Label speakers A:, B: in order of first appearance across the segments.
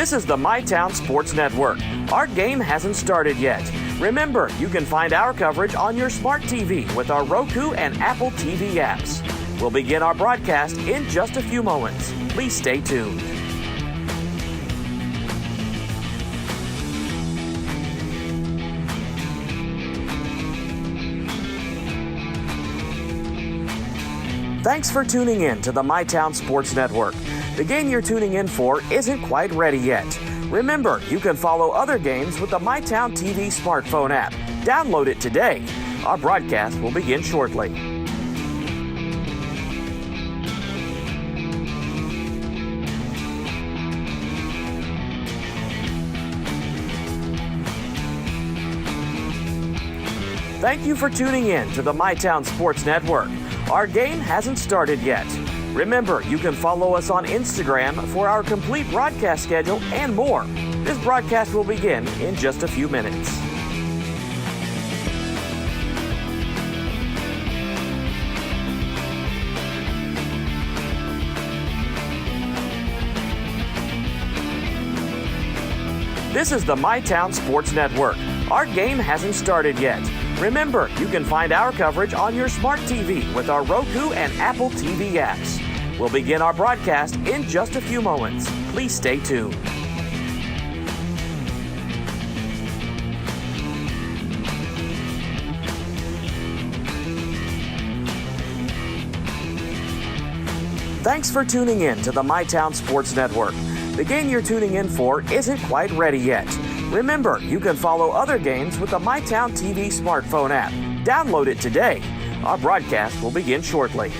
A: This is the MyTown Sports Network. Our game hasn't started yet. Remember, you can find our coverage on your smart TV with our Roku and Apple TV apps. We'll begin our broadcast in just a few moments. Please stay tuned. Thanks for tuning in to the MyTown Sports Network. The game you're tuning in for isn't quite ready yet. Remember, you can follow other games with the MyTown TV smartphone app. Download it today. Our broadcast will begin shortly. Thank you for tuning in to the MyTown Sports Network. Our game hasn't started yet. Remember, you can follow us on Instagram for our complete broadcast schedule and more. This broadcast will begin in just a few minutes. This is the MyTown Sports Network. Our game hasn't started yet. Remember, you can find our coverage on your smart TV with our Roku and Apple TV apps. We'll begin our broadcast in just a few moments. Please stay tuned. Thanks for tuning in to the MyTown Sports Network. The game you're tuning in for isn't quite ready yet. Remember, you can follow other games with the MyTown TV smartphone app. Download it today. Our broadcast will begin shortly.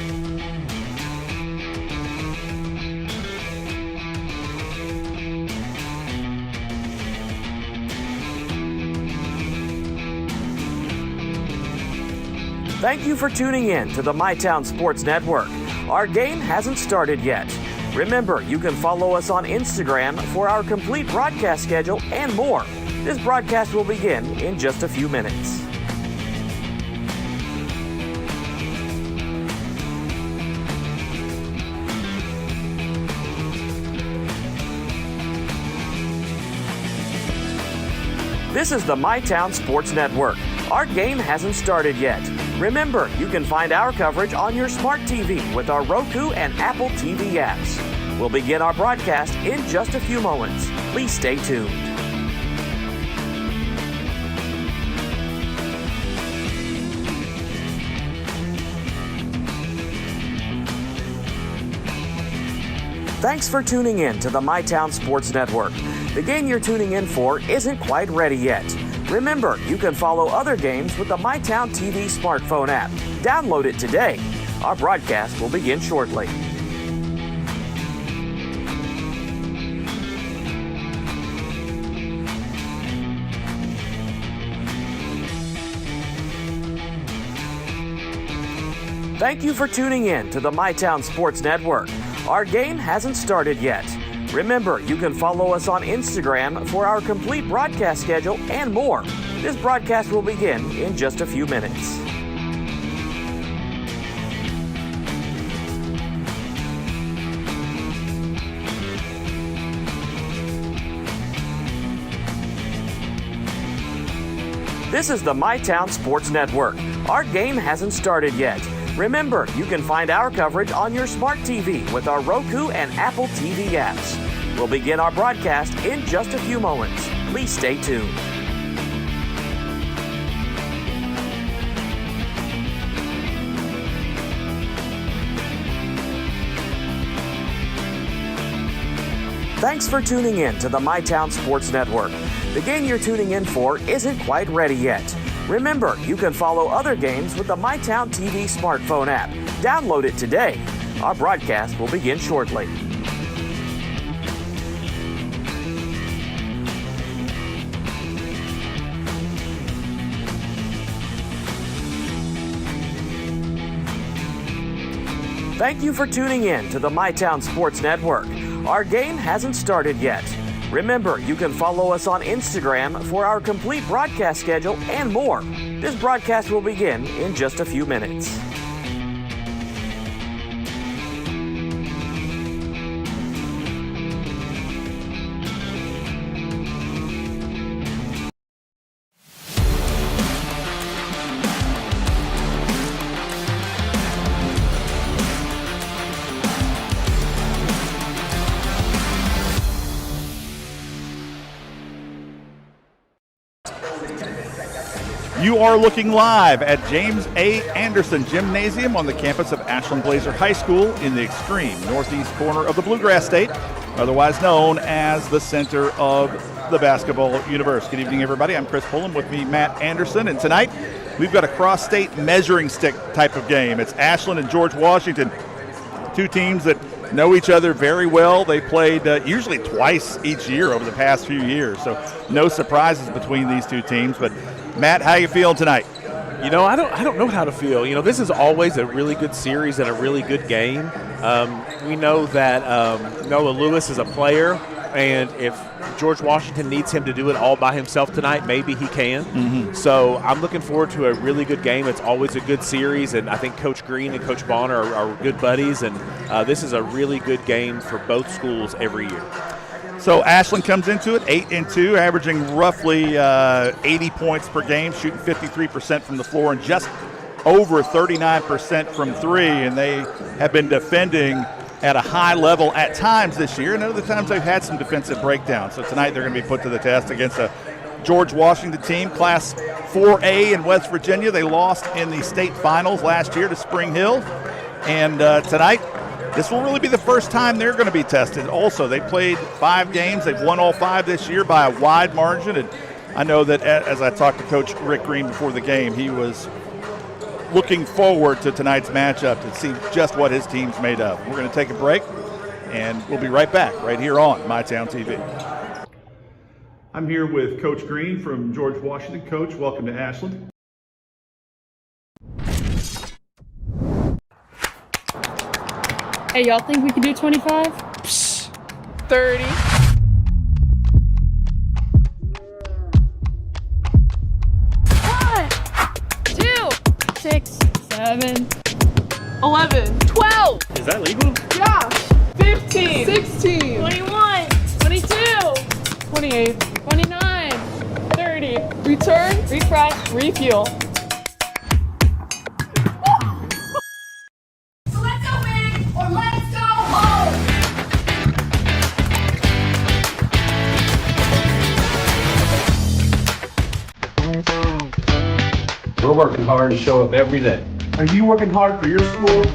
A: Thank you for tuning in to the MyTown Sports Network. Our game hasn't started yet. Remember, you can follow us on Instagram for our complete broadcast schedule and more. This broadcast will begin in just a few minutes. This is the MyTown Sports Network. Our game hasn't started yet. Remember, you can find our coverage on your smart TV with our Roku and Apple TV apps. We'll begin our broadcast in just a few moments. Please stay tuned. Thanks for tuning in to the MyTown Sports Network. The game you're tuning in for isn't quite ready yet. Remember, you can follow other games with the MyTown TV smartphone app. Download it today. Our broadcast will begin shortly. Thank you for tuning in to the MyTown Sports Network. Our game hasn't started yet. Remember, you can follow us on Instagram for our complete broadcast schedule and more. This broadcast will begin in just a few minutes. This is the MyTown Sports Network. Our game hasn't started yet. Remember, you can find our coverage on your smart TV with our Roku and Apple TV apps. We'll begin our broadcast in just a few moments. Please stay tuned. Thanks for tuning in to the MyTown Sports Network. The game you're tuning in for isn't quite ready yet. Remember, you can follow other games with the MyTown TV smartphone app. Download it today. Our broadcast will begin shortly. Thank you for tuning in to the MyTown Sports Network. Our game hasn't started yet. Remember, you can follow us on Instagram for our complete broadcast schedule and more. This broadcast will begin in just a few minutes.
B: You are looking live at James A. Anderson Gymnasium on the campus of Ashland Blazer High School in the extreme northeast corner of the Bluegrass State, otherwise known as the center of the basketball universe. Good evening, everybody. I'm Chris Pullen, with me, Matt Anderson, and tonight we've got a cross-state measuring stick type of game. It's Ashland and George Washington, two teams that know each other very well. They played usually twice each year over the past few years, so no surprises between these two teams. But Matt, how you feeling tonight?
C: You know, I don't know how to feel. You know, this is always a really good series and a really good game. We know that Noah Lewis is a player, and if George Washington needs him to do it all by himself tonight, maybe he can. Mm-hmm. So I'm looking forward to a really good game. It's always a good series, and I think Coach Green and Coach Bonner are good buddies, and this is a really good game for both schools every year.
B: So Ashland comes into it 8-2, averaging roughly 80 points per game, shooting 53% from the floor and just over 39% from three, and they have been defending at a high level at times this year, and other times they've had some defensive breakdowns. So tonight they're going to be put to the test against a George Washington team, Class 4A in West Virginia. They lost in the state finals last year to Spring Hill, and tonight this will really be the first time they're going to be tested. Also, they played 5 games. They've won all 5 this year by a wide margin. And I know that as I talked to Coach Rick Green before the game, he was looking forward to tonight's matchup to see just what his team's made of. We're going to take a break, and we'll be right back right here on MyTown TV. I'm here with Coach Green from George Washington. Coach, welcome to Ashland.
D: Hey, y'all think we can do 25?
E: Psh, 30.
D: One, 2, 6, 7,
E: 11. 12.
C: Is that legal?
E: Yeah. 15. 16.
D: 21, 22,
E: 28.
D: 29, 30.
E: Return.
D: Refresh.
E: Refuel.
F: So let's go big or let's go home.
G: We're working hard to show up every day.
H: Are you working hard for your school?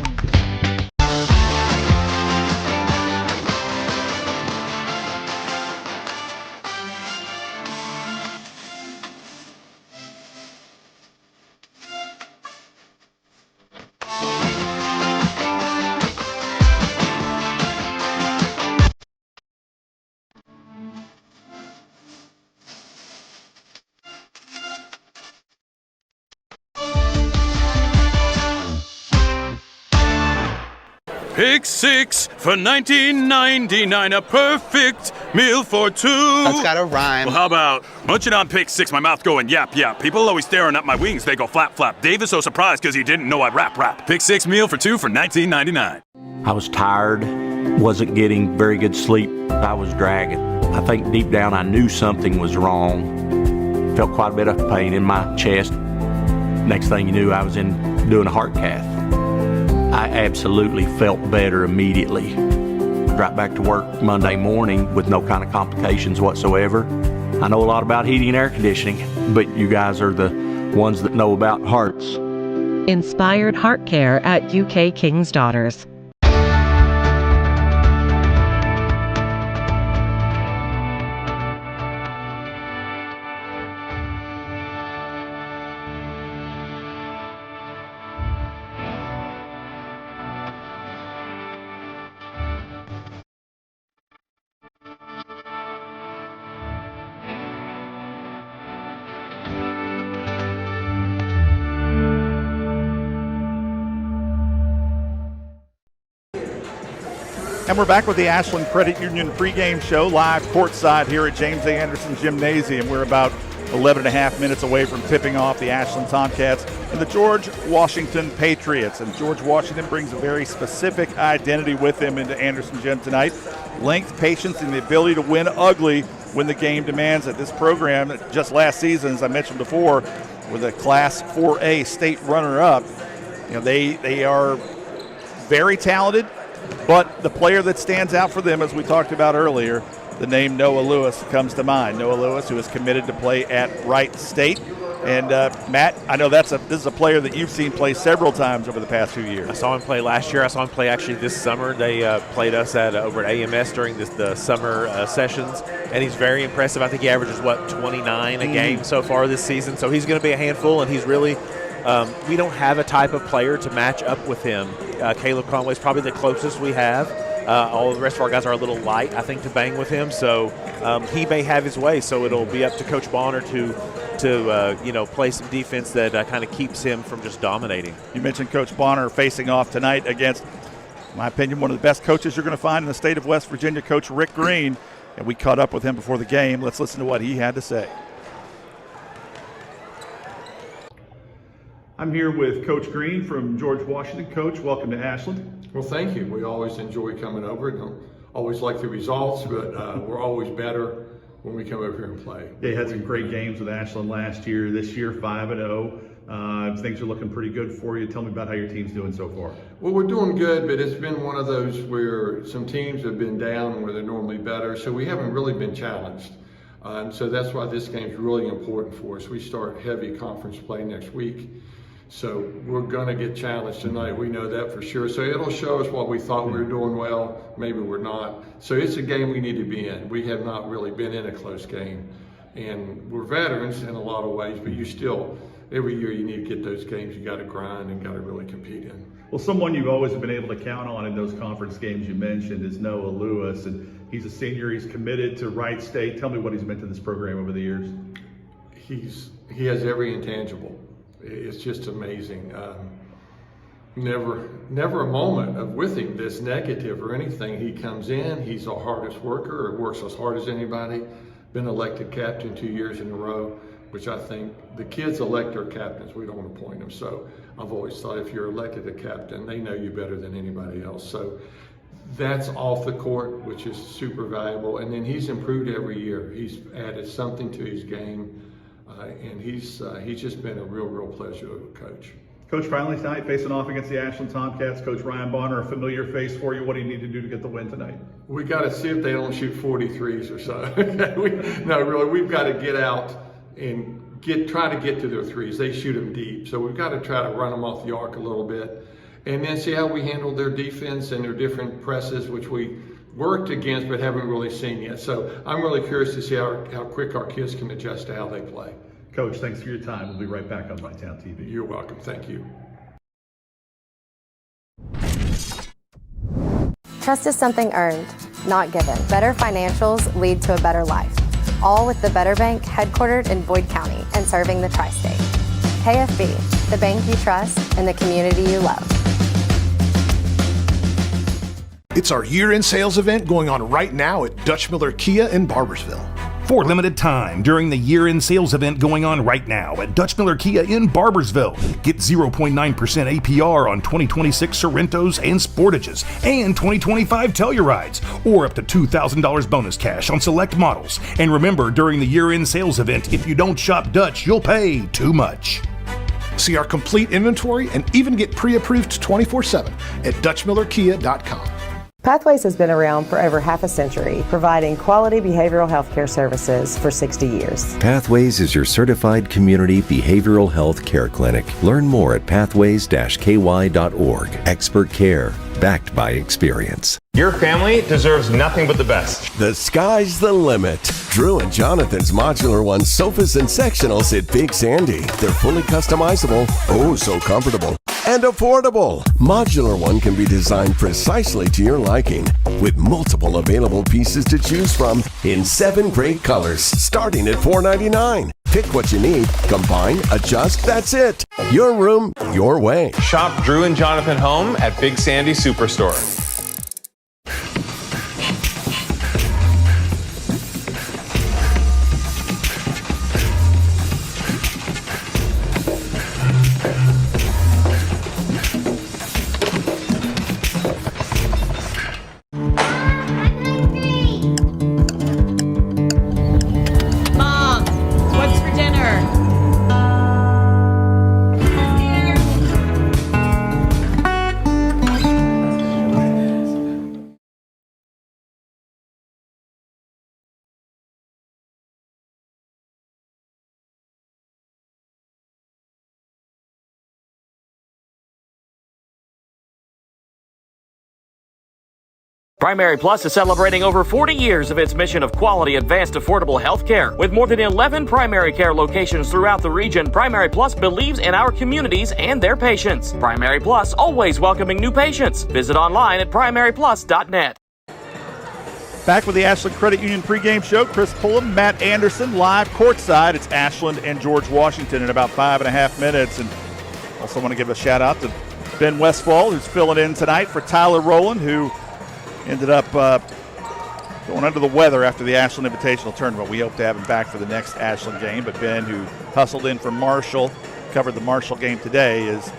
I: Pick 6 for $19.99, a perfect meal for 2.
J: That's gotta rhyme.
I: Well, how about munching on Pick 6, my mouth going yap yap. People always staring at my wings, they go flap flap. Dave is so surprised because he didn't know I'd rap. Pick 6 meal for 2 for $19.99.
K: I was tired, wasn't getting very good sleep. I was dragging. I think deep down I knew something was wrong. Felt quite a bit of pain in my chest. Next thing you knew, I was doing a heart cath. I absolutely felt better immediately. Right back to work Monday morning with no kind of complications whatsoever. I know a lot about heating and air conditioning, but you guys are the ones that know about hearts.
L: Inspired Heart Care at UK King's Daughters.
B: And we're back with the Ashland Credit Union pregame show live courtside here at James A. Anderson Gymnasium. We're about 11 and a half minutes away from tipping off the Ashland Tomcats and the George Washington Patriots. And George Washington brings a very specific identity with him into Anderson Gym tonight. Length, patience, and the ability to win ugly when the game demands it. This program, just last season, as I mentioned before, with a Class 4A state runner-up, they are very talented. But the player that stands out for them, as we talked about earlier, the name Noah Lewis comes to mind. Noah Lewis, who is committed to play at Wright State. And Matt, I know this is a player that you've seen play several times over the past few years.
C: I saw him play last year. I saw him play actually this summer. They played us over at AMS during the summer sessions, and he's very impressive. I think he averages, 29 a game so far this season. So he's going to be a handful, and he's really we don't have a type of player to match up with him. Caleb Conway's probably the closest we have. All the rest of our guys are a little light, I think, to bang with him. So he may have his way. So it'll be up to Coach Bonner to play some defense that kind of keeps him from just dominating.
B: You mentioned Coach Bonner facing off tonight against, in my opinion, one of the best coaches you're going to find in the state of West Virginia, Coach Rick Green. And we caught up with him before the game. Let's listen to what he had to say.
H: I'm here with Coach Green from George Washington. Coach, welcome to Ashland.
G: Well, thank you. We always enjoy coming over. Don't always like the results, but we're always better when we come over here and play.
H: Yeah, you had some great games with Ashland last year. This year, 5-0. Things are looking pretty good for you. Tell me about how your team's doing so far.
G: Well, we're doing good, but it's been one of those where some teams have been down where they're normally better, so we haven't really been challenged. So that's why this game's really important for us. We start heavy conference play next week. So we're going to get challenged tonight. We know that for sure. So it'll show us what we thought we were doing well. Maybe we're not. So it's a game we need to be in. We have not really been in a close game. And we're veterans in a lot of ways, but you still, every year you need to get those games you got to grind and got to really compete in.
H: Well, someone you've always been able to count on in those conference games you mentioned is Noah Lewis. And he's a senior. He's committed to Wright State. Tell me what he's meant to this program over the years.
G: He has every intangible. It's just amazing. Never a moment with him that's negative or anything. He comes in, he's the hardest worker, works as hard as anybody. Been elected captain 2 years in a row, which I think the kids elect their captains. We don't appoint them. So I've always thought if you're elected a captain, they know you better than anybody else. So that's off the court, which is super valuable. And then he's improved every year. He's added something to his game. And he's just been a real pleasure to coach.
H: Coach, finally tonight, facing off against the Ashland Tomcats. Coach Ryan Bonner, a familiar face for you. What do you need to do to get the win tonight?
G: We got to see if they don't shoot 43s or so. No, really, we've got to get out and try to get to their threes. They shoot them deep, so we've got to try to run them off the arc a little bit, and then see how we handle their defense and their different presses, which we worked against but haven't really seen yet. So I'm really curious to see how quick our kids can adjust to how they play.
H: Coach, thanks for your time. We'll be right back on MyTown TV.
G: You're welcome. Thank you.
J: Trust is something earned, not given. Better financials lead to a better life. All with the Better Bank, headquartered in Boyd County and serving the tri-state. KFB, the bank you trust and the community you love.
M: It's our year-end sales event going on right now at Dutch Miller Kia in Barbersville.
N: For limited time during the year-end sales event going on right now at Dutch Miller Kia in Barbersville. Get 0.9% APR on 2026 Sorrentos and Sportages and 2025 Tellurides, or up to $2,000 bonus cash on select models. And remember, during the year-end sales event, if you don't shop Dutch, you'll pay too much.
M: See our complete inventory and even get pre-approved 24/7 at DutchMillerKia.com.
O: Pathways has been around for over half a century, providing quality behavioral health care services for 60 years.
P: Pathways is your certified community behavioral health care clinic. Learn more at pathways-ky.org. Expert care, backed by experience.
Q: Your family deserves nothing but the best.
R: The sky's the limit. Drew and Jonathan's Modular One sofas and sectionals at Big Sandy. They're fully customizable, oh so comfortable, and affordable. Modular One can be designed precisely to your liking, with multiple available pieces to choose from in 7 great colors, starting at $4.99. Pick what you need, combine, adjust, that's it. Your room, your way.
Q: Shop Drew and Jonathan Home at Big Sandy Superstore.
A: Primary Plus is celebrating over 40 years of its mission of quality, advanced, affordable health care. With more than 11 primary care locations throughout the region, Primary Plus believes in our communities and their patients. Primary Plus, always welcoming new patients. Visit online at primaryplus.net.
B: Back with the Ashland Credit Union pregame show. Chris Pullum, Matt Anderson, live courtside. It's Ashland and George Washington in about 5.5 minutes. And also want to give a shout out to Ben Westfall, who's filling in tonight for Tyler Rowland, who ended up going under the weather after the Ashland Invitational Tournament. We hope to have him back for the next Ashland game. But Ben, who hustled in from Marshall, covered the Marshall game today, is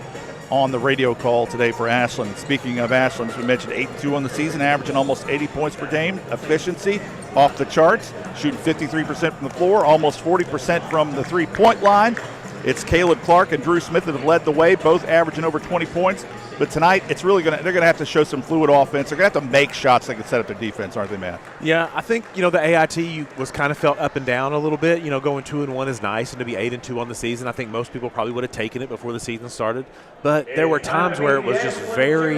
B: on the radio call today for Ashland. Speaking of Ashland, as we mentioned, 8-2 on the season, averaging almost 80 points per game. Efficiency off the charts, shooting 53% from the floor, almost 40% from the three-point line. It's Caleb Clark and Drew Smith that have led the way, both averaging over 20 points. But tonight, it's really they're going to have to show some fluid offense. They're going to have to make shots that can set up their defense, aren't they, Matt?
C: Yeah, I think, the AIT was kind of felt up and down a little bit. Going 2-1 is nice, and to be 8-2 on the season, I think most people probably would have taken it before the season started. But there were times where it was just very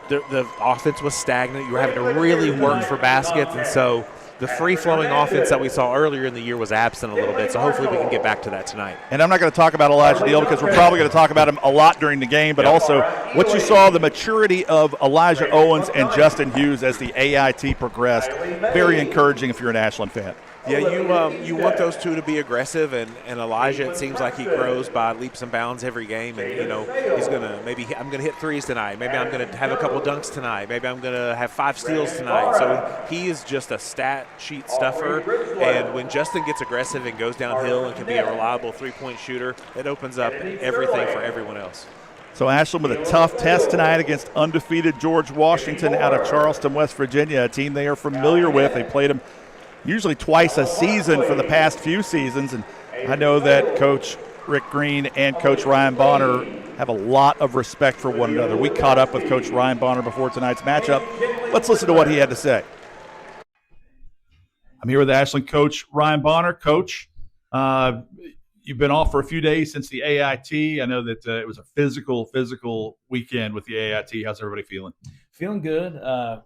C: the offense was stagnant. You were having to really work for baskets, and so the free-flowing offense that we saw earlier in the year was absent a little bit, so hopefully we can get back to that tonight.
B: And I'm not going to talk about Elijah Neal because we're probably going to talk about him a lot during the game, but also what you saw, the maturity of Elijah Owens and Justin Hughes as the AIT progressed. Very encouraging if you're an Ashland fan.
C: Yeah, you want those two to be aggressive, and Elijah, it seems like he grows by leaps and bounds every game, and he's gonna I'm gonna hit threes tonight, maybe I'm gonna have a couple dunks tonight, maybe I'm gonna have 5 steals tonight. So he is just a stat sheet stuffer, and when Justin gets aggressive and goes downhill and can be a reliable three-point shooter, it opens up everything for everyone else.
B: So Ashland with a tough test tonight against undefeated George Washington out of Charleston, West Virginia, a team they are familiar with. They played them usually twice a season for the past few seasons, and I know that Coach Rick Green and Coach Ryan Bonner have a lot of respect for one another. We caught up with Coach Ryan Bonner before tonight's matchup. Let's listen to what he had to say. I'm here with Ashland coach Ryan Bonner. Coach, you've been off for a few days since the AIT. I know that it was a physical weekend with the AIT. How's everybody feeling?
S: Feeling good.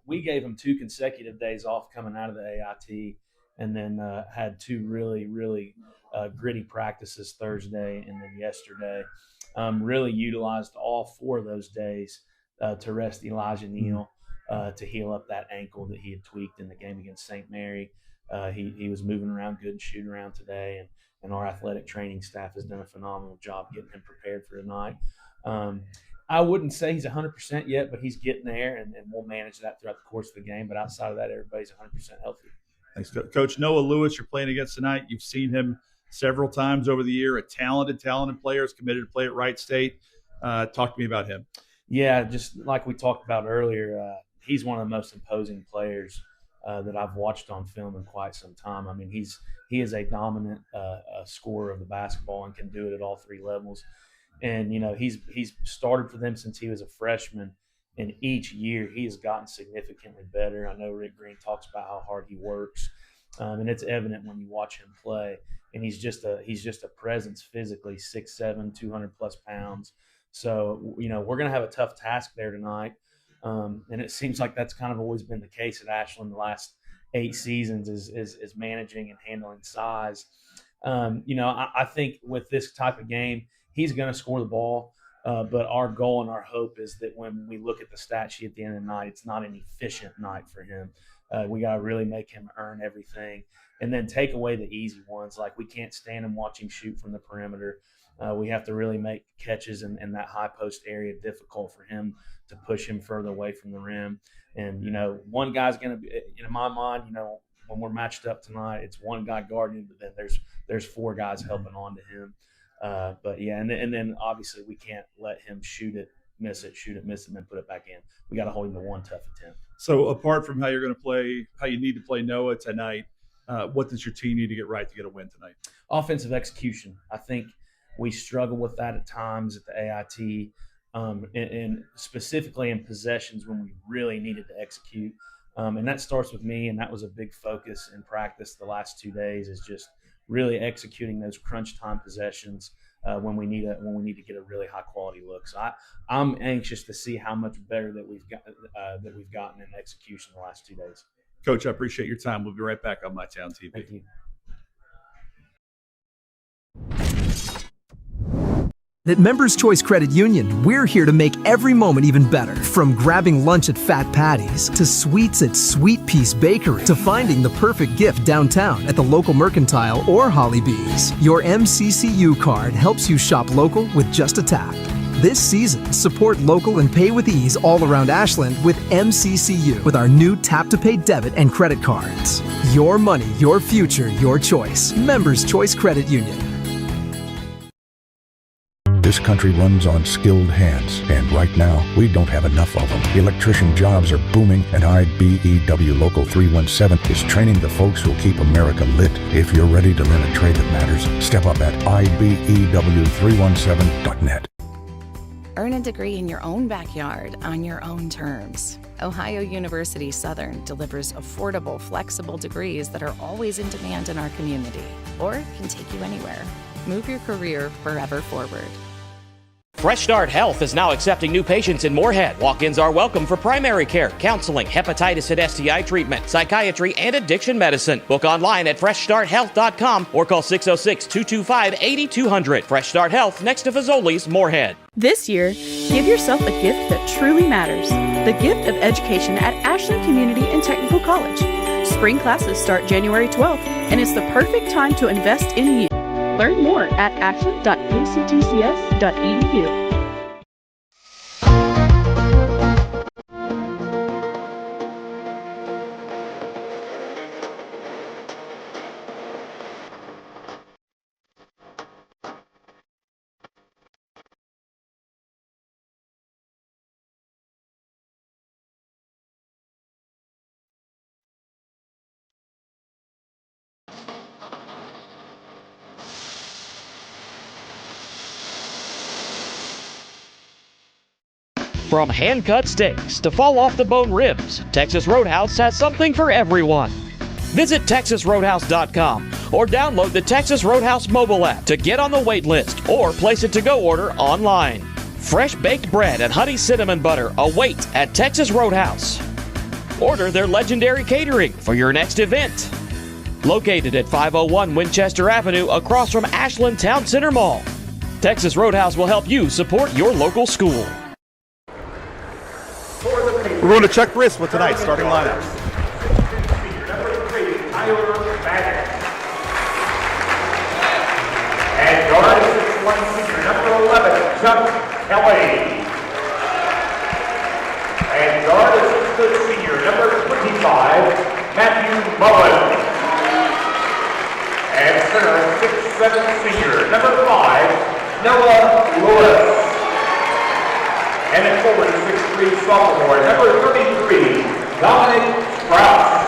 S: We gave them 2 consecutive days off coming out of the AIT, and then had 2 really gritty practices Thursday and then yesterday. Really utilized all 4 of those days to rest Elijah Neal, to heal up that ankle that he had tweaked in the game against St. Mary. He was moving around good and shooting around today, and our athletic training staff has done a phenomenal job getting him prepared for tonight. I wouldn't say he's 100% yet, but he's getting there, and we'll manage that throughout the course of the game. But outside of that, everybody's 100% healthy.
B: Thanks, Coach. Noah Lewis, you're playing against tonight. You've seen him several times over the year. A talented player, is committed to play at Wright State. Talk to me about him.
S: Yeah, just like we talked about earlier, he's one of the most imposing players that I've watched on film in quite some time. I mean, he is a dominant scorer of the basketball and can do it at all 3 levels. And, he's started for them since he was a freshman, and each year he has gotten significantly better. I know Rick Green talks about how hard he works, and it's evident when you watch him play. And he's just a presence physically, 6'7", 200-plus pounds. So, we're going to have a tough task there tonight, and it seems like that's kind of always been the case at Ashland the last 8 seasons is managing and handling size. I think with this type of game, he's going to score the ball, but our goal and our hope is that when we look at the stat sheet at the end of the night, it's not an efficient night for him. We got to really make him earn everything and then take away the easy ones. Like, we can't stand him watching shoot from the perimeter. We have to really make catches in that high post area difficult for him to push him further away from the rim. And, one guy's going to be, in my mind, when we're matched up tonight, it's one guy guarding, but then there's 4 guys helping on to him. But yeah, and then obviously we can't let him shoot it, miss it, and then put it back in. We got to hold him to 1 tough attempt.
B: So apart from how you're going to play, how you need to play Noah tonight, what does your team need to get right to get a win tonight?
S: Offensive execution. I think we struggle with that at times at the AIT, and specifically in possessions when we really needed to execute. And that starts with me, and that was a big focus in practice the last 2 days, is just really executing those crunch time possessions. when we need to get a really high quality look. So I'm anxious to see how much better that we've gotten in execution the last 2 days.
B: Coach, I appreciate your time. We'll be right back on MyTown TV.
S: Thank you.
T: At Members Choice Credit Union, we're here to make every moment even better. From grabbing lunch at Fat Patty's, to sweets at Sweet Piece Bakery, to finding the perfect gift downtown at the local Mercantile or Holly Bees. Your MCCU card helps you shop local with just a tap. This season, support local and pay with ease all around Ashland with MCCU with our new Tap to Pay debit and credit cards. Your money, your future, your choice. Members Choice Credit Union.
U: This country runs on skilled hands, and right now, we don't have enough of them. Electrician jobs are booming, and IBEW Local 317 is training the folks who'll keep America lit. If you're ready to learn a trade that matters, step up at IBEW317.net.
V: Earn a degree in your own backyard on your own terms. Ohio University Southern delivers affordable, flexible degrees that are always in demand in our community, or can take you anywhere. Move your career forever forward.
A: Fresh Start Health is now accepting new patients in Moorhead. Walk-ins are welcome for primary care, counseling, hepatitis and STI treatment, psychiatry, and addiction medicine. Book online at freshstarthealth.com or call 606-225-8200. Fresh Start Health, next to Fazoli's, Moorhead.
W: This year, give yourself a gift that truly matters. The gift of education at Ashland Community and Technical College. Spring classes start January 12th, and it's the perfect time to invest in you. Learn more at ashland.uctcs.edu.
A: From hand-cut steaks to fall-off-the-bone ribs, Texas Roadhouse has something for everyone. Visit TexasRoadhouse.com or download the Texas Roadhouse mobile app to get on the wait list or place a to-go order online. Fresh baked bread and honey cinnamon butter await at Texas Roadhouse. Order their legendary catering for your next event. Located at 501 Winchester Avenue across from Ashland Town Center Mall. Texas Roadhouse will help you support your local school.
B: We're going to Chuck Briss with tonight's starting lineup.
X: And guard 6'1" senior, number 11, Chuck Kelly. And guard 6' senior, number 25, Matthew Mullen. And center 6'7" senior, number 5, Noah Lewis. And at forward 6'3" sophomore, number 33, Dominic Strauss.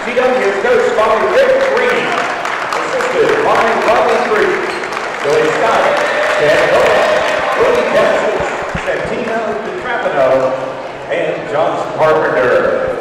X: CW coached by Rick Green. Assisted by Rodney Green. Billy Scott, Ted Noah, Cody Texas, Santino DiTrapano, and Josh Carpenter.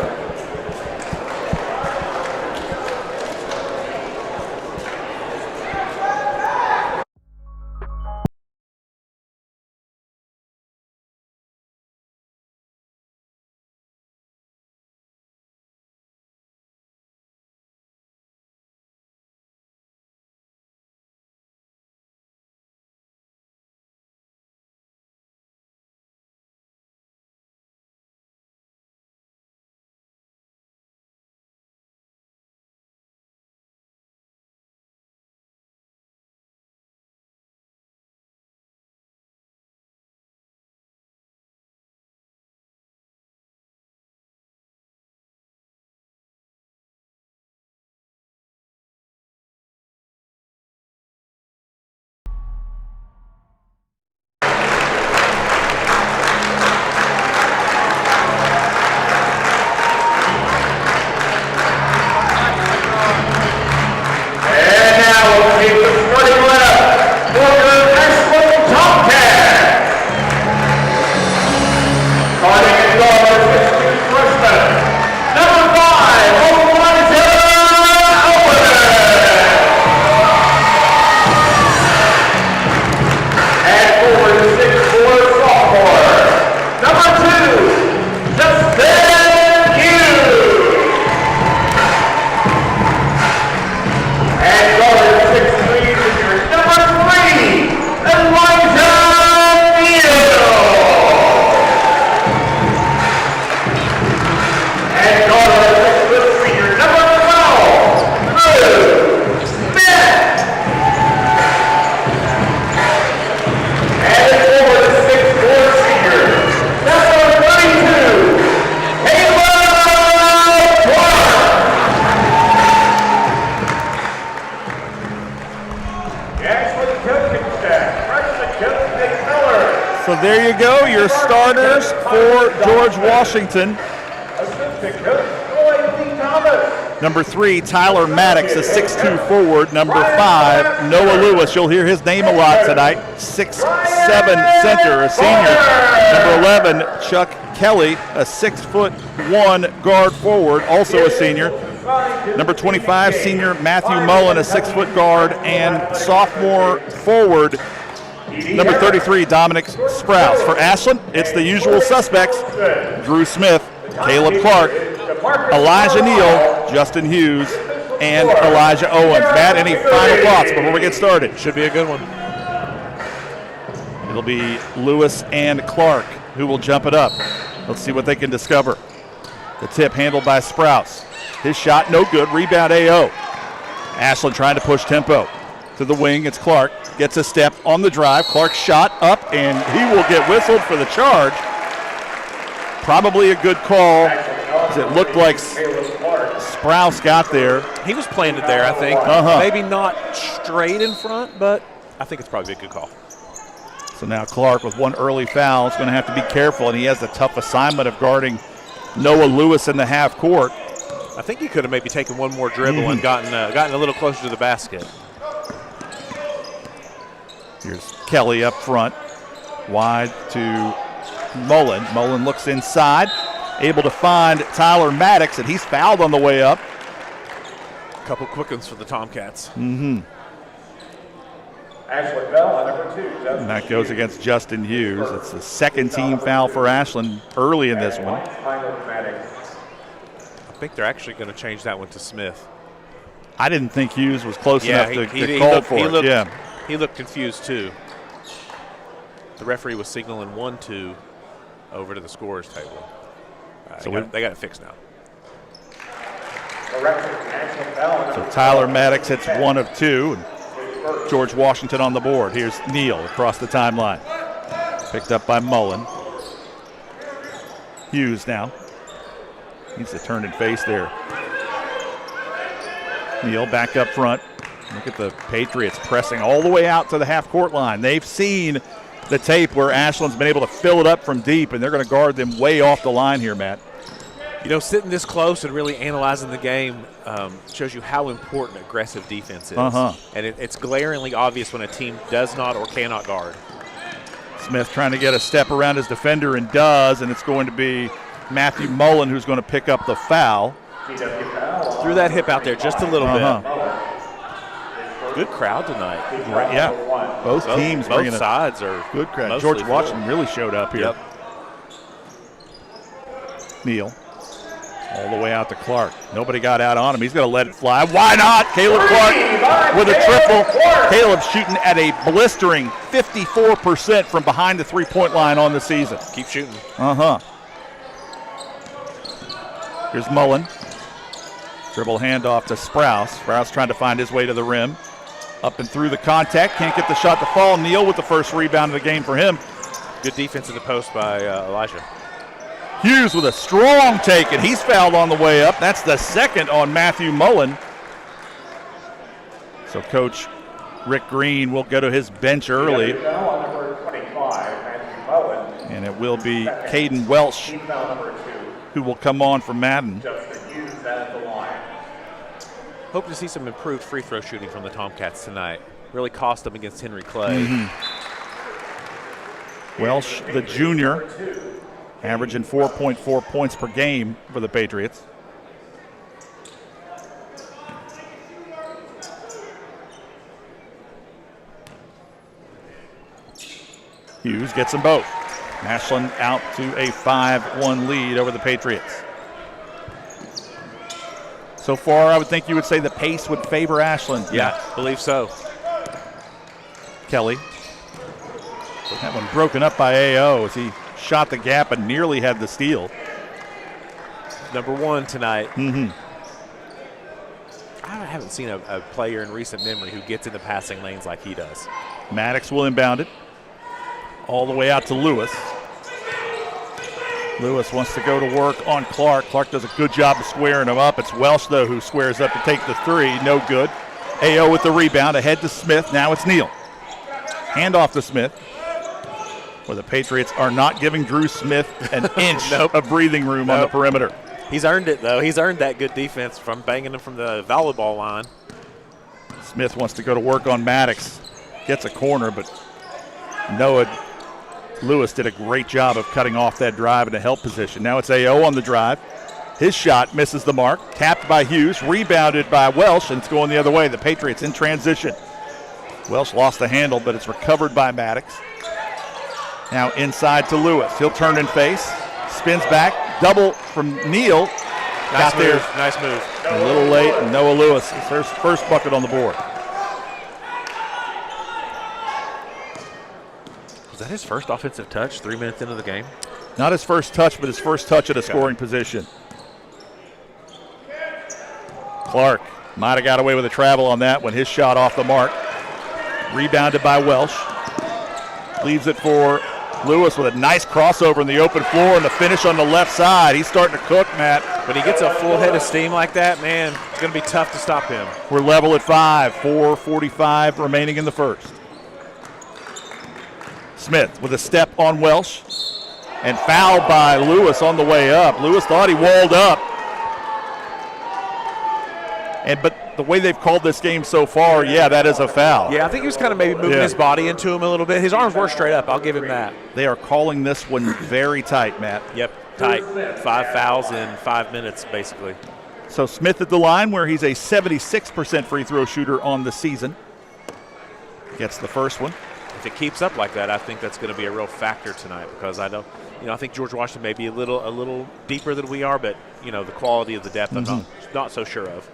B: So there you go, your starters for George Washington. Number 3, Tyler Maddox, a 6'2 forward. Number 5, Noah Lewis. You'll hear his name a lot tonight. 6'7 center, a senior. Number 11, Chuck Kelly, a 6'1 guard forward, also a senior. Number 25, senior Matthew Mullen, a 6-foot guard and sophomore forward. Number 33, Dominic Sprouse. For Ashland, it's the usual suspects: Drew Smith, Caleb Clark, Elijah Neal, Justin Hughes, and Elijah Owens. Matt, any final thoughts before we get started?
C: Should be a good one.
B: It'll be Lewis and Clark who will jump it up. Let's see what they can discover. The tip handled by Sprouse. His shot no good. Rebound AO. Ashland trying to push tempo. To the wing, it's Clark. Gets a step on the drive. Clark's shot up, and he will get whistled for the charge. Probably a good call, as it looked like Sprouse got there.
C: He was planted there, I think. Maybe not straight in front, but I think it's probably a good call.
B: So now Clark, with one early foul, is going to have to be careful, and he has the tough assignment of guarding Noah Lewis in the half court.
C: I think he could have maybe taken one more dribble and gotten a little closer to the basket.
B: Here's Kelly up front, wide to Mullen. Mullen looks inside, able to find Tyler Maddox, and he's fouled on the way up.
C: A couple quick ones for the Tomcats.
B: Mm-hmm.
X: Ashland Bell, number 2.
B: And that goes against Justin Hughes. It's the second team foul for Ashland early in this one.
C: I think they're actually going to change that one to Smith.
B: I didn't think Hughes was close enough to call for it.
C: He looked confused too. The referee was signaling 1-2 over to the scorer's table. So they got it fixed now.
B: So Tyler Maddox hits 1 of 2. And George Washington on the board. Here's Neal across the timeline. Picked up by Mullen. Hughes now. Needs to turn and face there. Neal back up front. Look at the Patriots pressing all the way out to the half-court line. They've seen the tape where Ashland's been able to fill it up from deep, and they're going to guard them way off the line here, Matt.
C: You know, sitting this close and really analyzing the game shows you how important aggressive defense is. And it's glaringly obvious when a team does not or cannot guard.
B: Smith trying to get a step around his defender and does, and it's going to be Matthew Mullen who's going to pick up the foul.
C: Threw that hip out there just a little bit. Good crowd tonight.
B: Yeah, both teams.
C: Both sides are
B: good crowd. George Washington really showed up here.
C: Yep.
B: Neal all the way out to Clark. Nobody got out on him. He's going to let it fly. Why not? Caleb Clark with a triple. Caleb shooting at a blistering 54% from behind the three-point line on the season.
C: Keep shooting.
B: Here's Mullen. Dribble handoff to Sprouse. Sprouse trying to find his way to the rim. Up and through the contact. Can't get the shot to fall. Neal with the first rebound of the game for him.
C: Good defense in the post by Elijah.
B: Hughes with a strong take, and he's fouled on the way up. That's the second on Matthew Mullen. So Coach Rick Green will go to his bench early. And it will be Caden Welsh who will come on for Madden.
C: Hope to see some improved free throw shooting from the Tomcats tonight. Really cost them against Henry Clay.
B: Welsh, the junior, averaging 4.4 points per game for the Patriots. Hughes gets them both. Ashland out to a 5-1 lead over the Patriots. So far, I would think you would say the pace would favor Ashland.
C: Yeah, believe so.
B: Kelly. That one broken up by AO as he shot the gap and nearly had the steal.
C: Number 1 tonight. I haven't seen a player in recent memory who gets into passing lanes like he does.
B: Maddox will inbound it. All the way out to Lewis. Lewis wants to go to work on Clark. Clark does a good job of squaring him up. It's Welsh, though, who squares up to take the three. No good. AO with the rebound. Ahead to Smith. Now it's Neal. Hand off to Smith. where the Patriots are not giving Drew Smith an inch of breathing room on the perimeter.
C: He's earned it, though. He's earned that good defense from banging him from the volleyball line.
B: Smith wants to go to work on Maddox. Gets a corner, but Noah Lewis did a great job of cutting off that drive in a help position. Now it's A.O. on the drive. His shot misses the mark. Tapped by Hughes, rebounded by Welsh, and it's going the other way. The Patriots in transition. Welsh lost the handle, but it's recovered by Maddox. Now inside to Lewis. He'll turn and face. Spins back. Double from Neal.
C: Nice move. Nice move.
B: A little late, and Noah Lewis, his first bucket on the board.
C: Was that his first offensive touch 3 minutes into the game?
B: Not his first touch, but his first touch at a scoring position. Clark might have got away with a travel on that when his shot off the mark. Rebounded by Welsh. Leaves it for Lewis with a nice crossover in the open floor and the finish on the left side. He's starting to cook, Matt.
C: When he gets a full head of steam like that, man, it's going to be tough to stop him.
B: We're level at 5, 4:45 remaining in the first. Smith with a step on Welsh and fouled by Lewis on the way up. Lewis thought he walled up. But the way they've called this game so far, yeah, that is a foul.
C: Yeah, I think he was kind of maybe moving his body into him a little bit. His arms were straight up. I'll give him that.
B: They are calling this one very tight, Matt.
C: Yep, tight. 5 fouls in 5 minutes, basically.
B: So Smith at the line, where he's a 76% free throw shooter on the season. Gets the first one.
C: If it keeps up like that, I think that's going to be a real factor tonight because I know, I think George Washington may be a little deeper than we are, but the quality of the depth I'm not so sure of.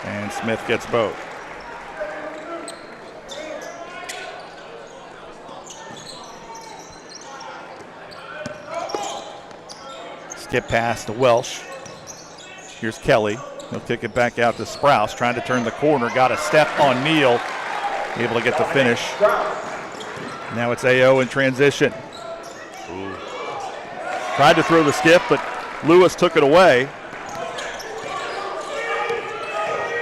B: And Smith gets both. Skip pass to Welsh. Here's Kelly. He'll kick it back out to Sprouse, trying to turn the corner. Got a step on Neal. Able to get the finish. Now it's A.O. in transition.
C: Ooh.
B: Tried to throw the skip, but Lewis took it away.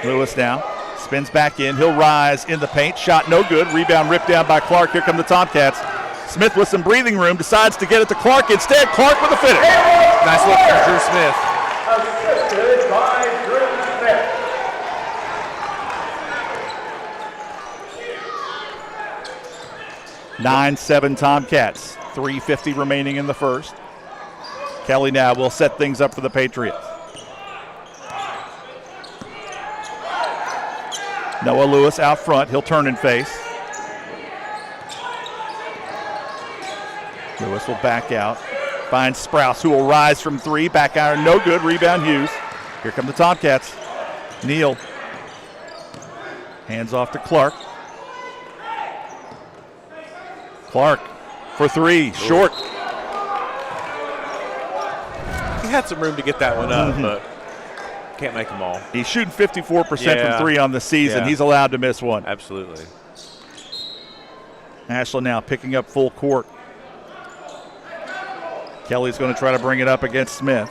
B: Lewis now spins back in. He'll rise in the paint. Shot no good. Rebound ripped down by Clark. Here come the Tomcats. Smith with some breathing room decides to get it to Clark instead. Clark with a finish.
C: Nice look from Drew Smith.
X: Assisted by Drew Smith.
B: (9-7) Tomcats. 3:50 remaining in the first. Kelly now will set things up for the Patriots. Noah Lewis out front. He'll turn and face. Lewis will back out. Finds Sprouse, who will rise from three. Back iron, no good. Rebound Hughes. Here come the Tomcats. Neal. Hands off to Clark. Clark for three. Short.
C: He had some room to get that one up, but can't make them all.
B: He's shooting 54% from three on the season. He's allowed to miss one.
C: Absolutely.
B: Ashland now picking up full court. Kelly's going to try to bring it up against Smith.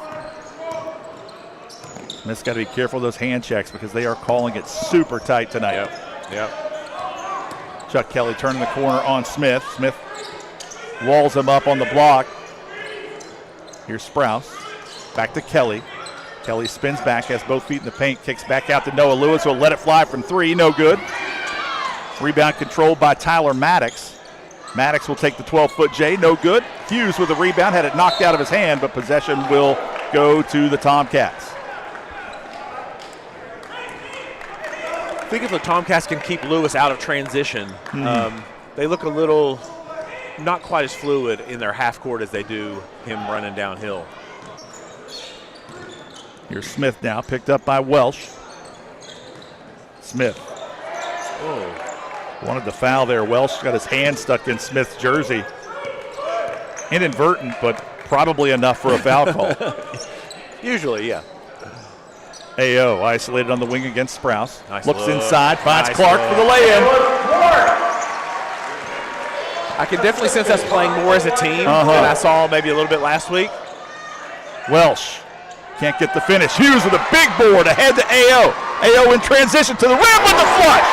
B: Smith's got to be careful of those hand checks because they are calling it super tight tonight.
C: Yep.
B: Chuck Kelly turning the corner on Smith. Smith walls him up on the block. Here's Sprouse. Back to Kelly. Kelly spins back, has both feet in the paint, kicks back out to Noah Lewis, who will let it fly from three. No good. Rebound controlled by Tyler Maddox. Maddox will take the 12-foot J. No good. Hughes with the rebound, had it knocked out of his hand, but possession will go to the Tomcats.
C: I think if the Tomcats can keep Lewis out of transition, they look a little not quite as fluid in their half court as they do him running downhill.
B: Here's Smith now, picked up by Welsh. Smith. Wanted to foul there. Welsh got his hand stuck in Smith's jersey. Inadvertent, but probably enough for a foul call.
C: Usually, yeah.
B: A.O. isolated on the wing against Sprouse.
C: Nice
B: Looks
C: look.
B: inside, finds
C: Nice
B: Clark
C: look.
B: for the lay-in.
C: I can definitely sense us playing more as a team than I saw maybe a little bit last week.
B: Welsh can't get the finish. Hughes with a big board ahead to A.O. A.O. in transition to the rim with the flush.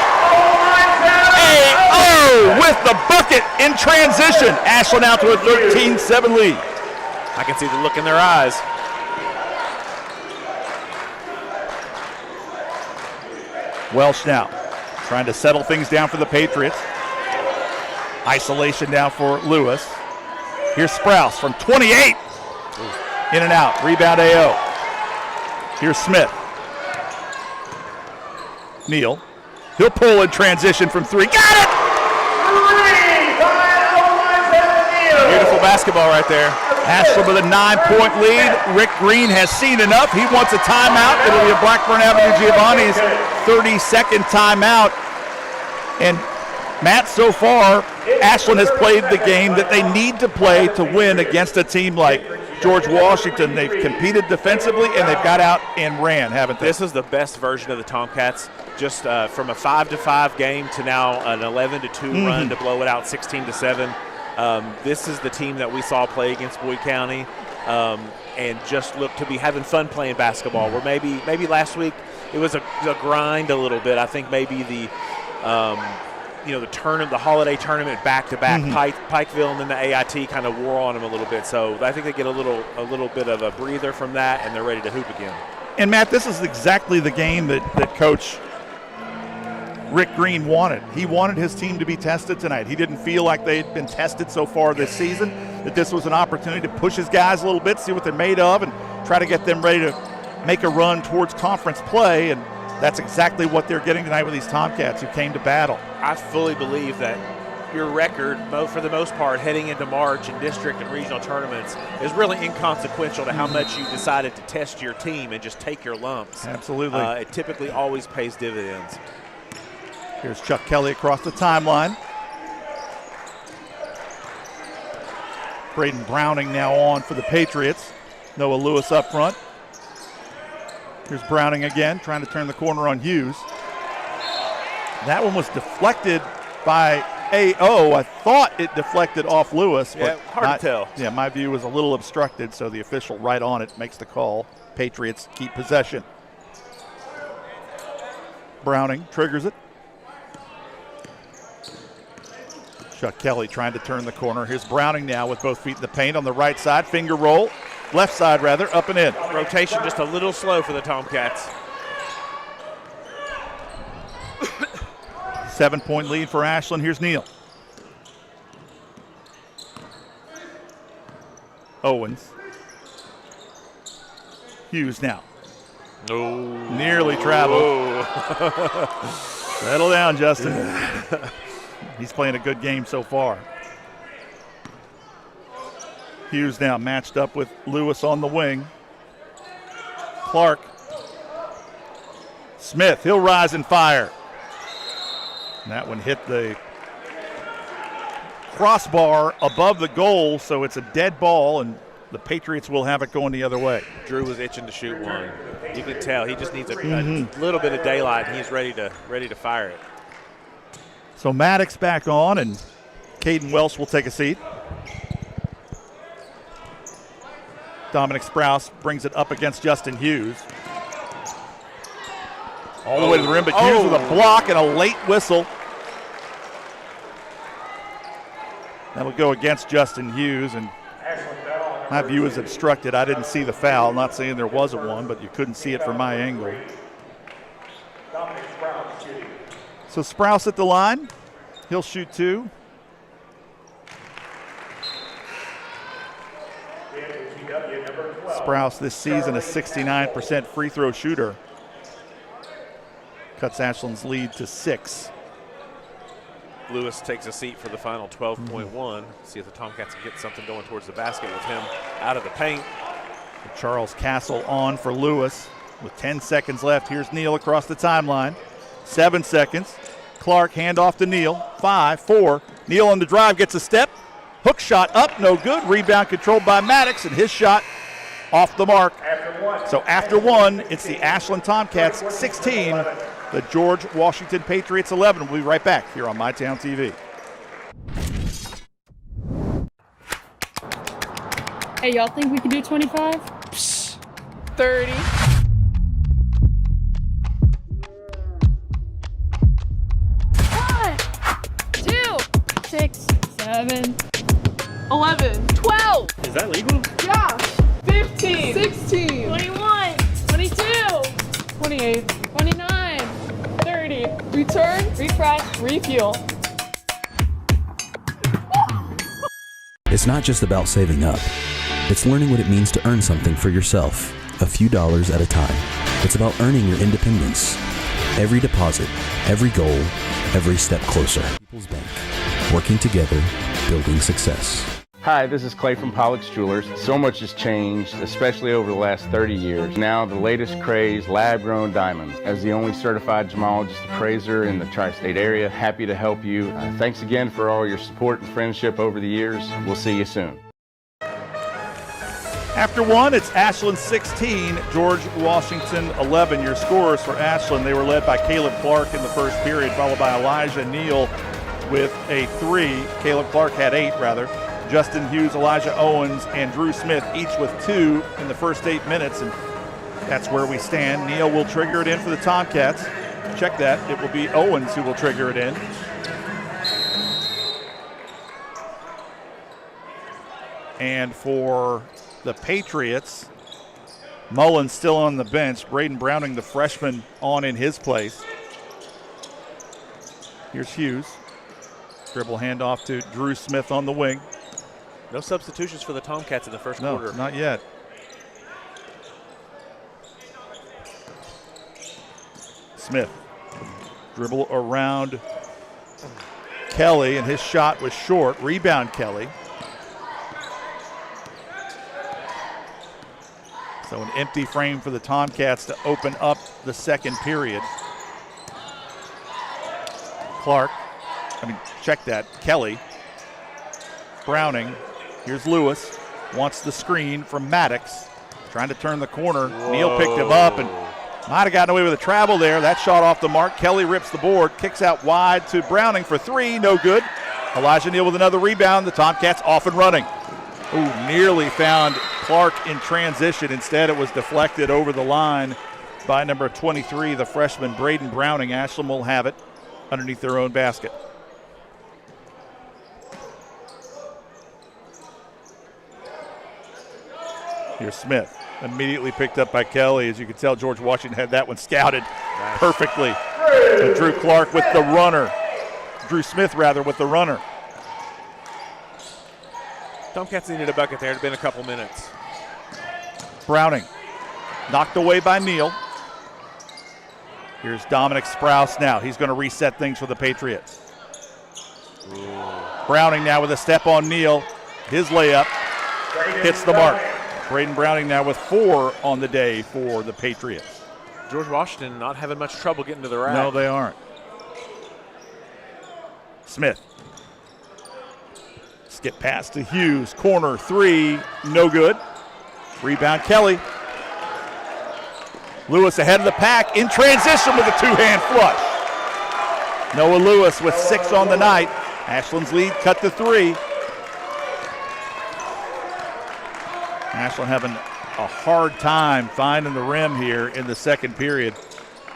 B: A.O. with the bucket in transition. Ashland out to a 13-7 lead.
C: I can see the look in their eyes.
B: Welsh now trying to settle things down for the Patriots. Isolation now for Lewis. Here's Sprouse from 28. In and out. Rebound AO. Here's Smith. Neal. He'll pull in transition from 3. Got it!
C: Beautiful basketball right there.
B: Ashland with a 9-point lead. Rick Green has seen enough. He wants a timeout. It'll be a Blackburn Avenue Giovanni's 32nd timeout. And Matt, so far, Ashland has played the game that they need to play to win against a team like George Washington. They've competed defensively, and they've got out and ran, haven't they?
C: This is the best version of the Tomcats, just from a 5-5 game to now an 11-2 run to blow it out 16-7. This is the team that we saw play against Boyd County and just look to be having fun playing basketball, where maybe last week it was a grind a little bit. I think maybe the the holiday tournament back-to-back, Pikeville and then the AIT kind of wore on them a little bit. So I think they get a little bit of a breather from that, and they're ready to hoop again.
B: And Matt, this is exactly the game that Coach Rick Green wanted. He wanted his team to be tested tonight. He didn't feel like they'd been tested so far this season, that this was an opportunity to push his guys a little bit, see what they're made of, and try to get them ready to make a run towards conference play. And that's exactly what they're getting tonight with these Tomcats who came to battle.
C: I fully believe that your record, for the most part, heading into March in district and regional tournaments is really inconsequential to how much you decided to test your team and just take your lumps.
B: Absolutely.
C: It typically always pays dividends.
B: Here's Chuck Kelly across the timeline. Braden Browning now on for the Patriots. Noah Lewis up front. Here's Browning again, trying to turn the corner on Hughes. That one was deflected by AO. I thought it deflected off Lewis. But
C: hard to tell.
B: Yeah, my view was a little obstructed, so the official right on it makes the call. Patriots keep possession. Browning triggers it. Chuck Kelly trying to turn the corner. Here's Browning now with both feet in the paint on the right side. Finger roll. Left side, rather, up and in.
C: Rotation just a little slow for the Tomcats.
B: 7-point lead for Ashland. Here's Neal. Owens. Hughes now. Nearly traveled. Settle down, Justin. He's playing a good game so far. Hughes now matched up with Lewis on the wing. Clark. Smith, he'll rise and fire. And that one hit the crossbar above the goal, so it's a dead ball, and the Patriots will have it going the other way.
C: Drew was itching to shoot one. You can tell he just needs a little bit of daylight, and he's ready to fire it.
B: So Maddox back on, and Caden Welsh will take a seat. Dominic Sprouse brings it up against Justin Hughes. All the way to the rim, but Hughes with a block and a late whistle. That'll go against Justin Hughes, and my view is obstructed. I didn't see the foul. Not saying there wasn't one, but you couldn't see it from my angle. So Sprouse at the line. He'll shoot two. Sprouse this season a 69% free throw shooter. Cuts Ashland's lead to 6.
C: Lewis takes a seat for the final 12.1. See if the Tomcats can get something going towards the basket with him out of the paint.
B: Charles Castle on for Lewis with 10 seconds left. Here's Neal across the timeline. 7 seconds. Clark handoff to Neal. 5, 4. Neal on the drive gets a step. Hook shot up, no good. Rebound controlled by Maddox, and his shot off the mark. So after one, it's the Ashland Tomcats 16, the George Washington Patriots 11. We'll be right back here on MyTown TV.
D: Hey, y'all think we can do 25?
E: 30. One, two.
D: 6, 7,
E: 11, 12.
B: Is that legal?
E: Yeah. 15, 16,
D: 21, 22,
E: 28,
D: 29,
E: 30. Return,
D: refresh,
E: refuel.
F: It's not just about saving up. It's learning what it means to earn something for yourself, a few dollars at a time. It's about earning your independence. Every deposit, every goal, every step closer. People's Bank. Working together, building success.
I: Hi, this is Clay from Pollock's Jewelers. So much has changed, especially over the last 30 years. Now the latest craze, lab-grown diamonds. As the only certified gemologist appraiser in the tri-state area, happy to help you. Thanks again for all your support and friendship over the years. We'll see you soon.
B: After one, it's Ashland 16, George Washington 11. Your scores for Ashland, they were led by Caleb Clark in the first period, followed by Elijah Neal with a 3. Caleb Clark had 8, rather. Justin Hughes, Elijah Owens, and Drew Smith each with 2 in the first 8 minutes, and that's where we stand. Neal will trigger it in for the Tomcats. Check that. It will be Owens who will trigger it in. And for the Patriots, Mullins still on the bench. Braden Browning, the freshman, on in his place. Here's Hughes. Dribble handoff to Drew Smith on the wing.
C: No substitutions for the Tomcats in the first quarter.
B: No, not yet. Smith. Dribble around Kelly, and his shot was short. Rebound Kelly. So an empty frame for the Tomcats to open up the second period. Check that. Kelly. Browning. Here's Lewis. Wants the screen from Maddox. Trying to turn the corner. Whoa. Neal picked him up and might have gotten away with a travel there. That shot off the mark. Kelly rips the board. Kicks out wide to Browning for 3. No good. Elijah Neal with another rebound. The Tomcats off and running. Ooh, nearly found Clark in transition. Instead, it was deflected over the line by number 23, the freshman Braden Browning. Ashland will have it underneath their own basket. Here's Smith, immediately picked up by Kelly. As you can tell, George Washington had that one scouted perfectly. But Drew Clark with the runner. Drew Smith, rather, with the runner.
C: Tomcats needed a bucket there. It had been a couple minutes.
B: Browning, knocked away by Neal. Here's Dominic Sprouse now. He's going to reset things for the Patriots. Ooh. Browning now with a step on Neal. His layup hits the mark. Braden Browning now with 4 on the day for the Patriots.
C: George Washington not having much trouble getting to the rack.
B: No, they aren't. Smith. Skip pass to Hughes. Corner 3, no good. Rebound Kelly. Lewis ahead of the pack in transition with a 2-hand flush. Noah Lewis with 6 on the night. Ashland's lead cut to 3. Ashland having a hard time finding the rim here in the second period.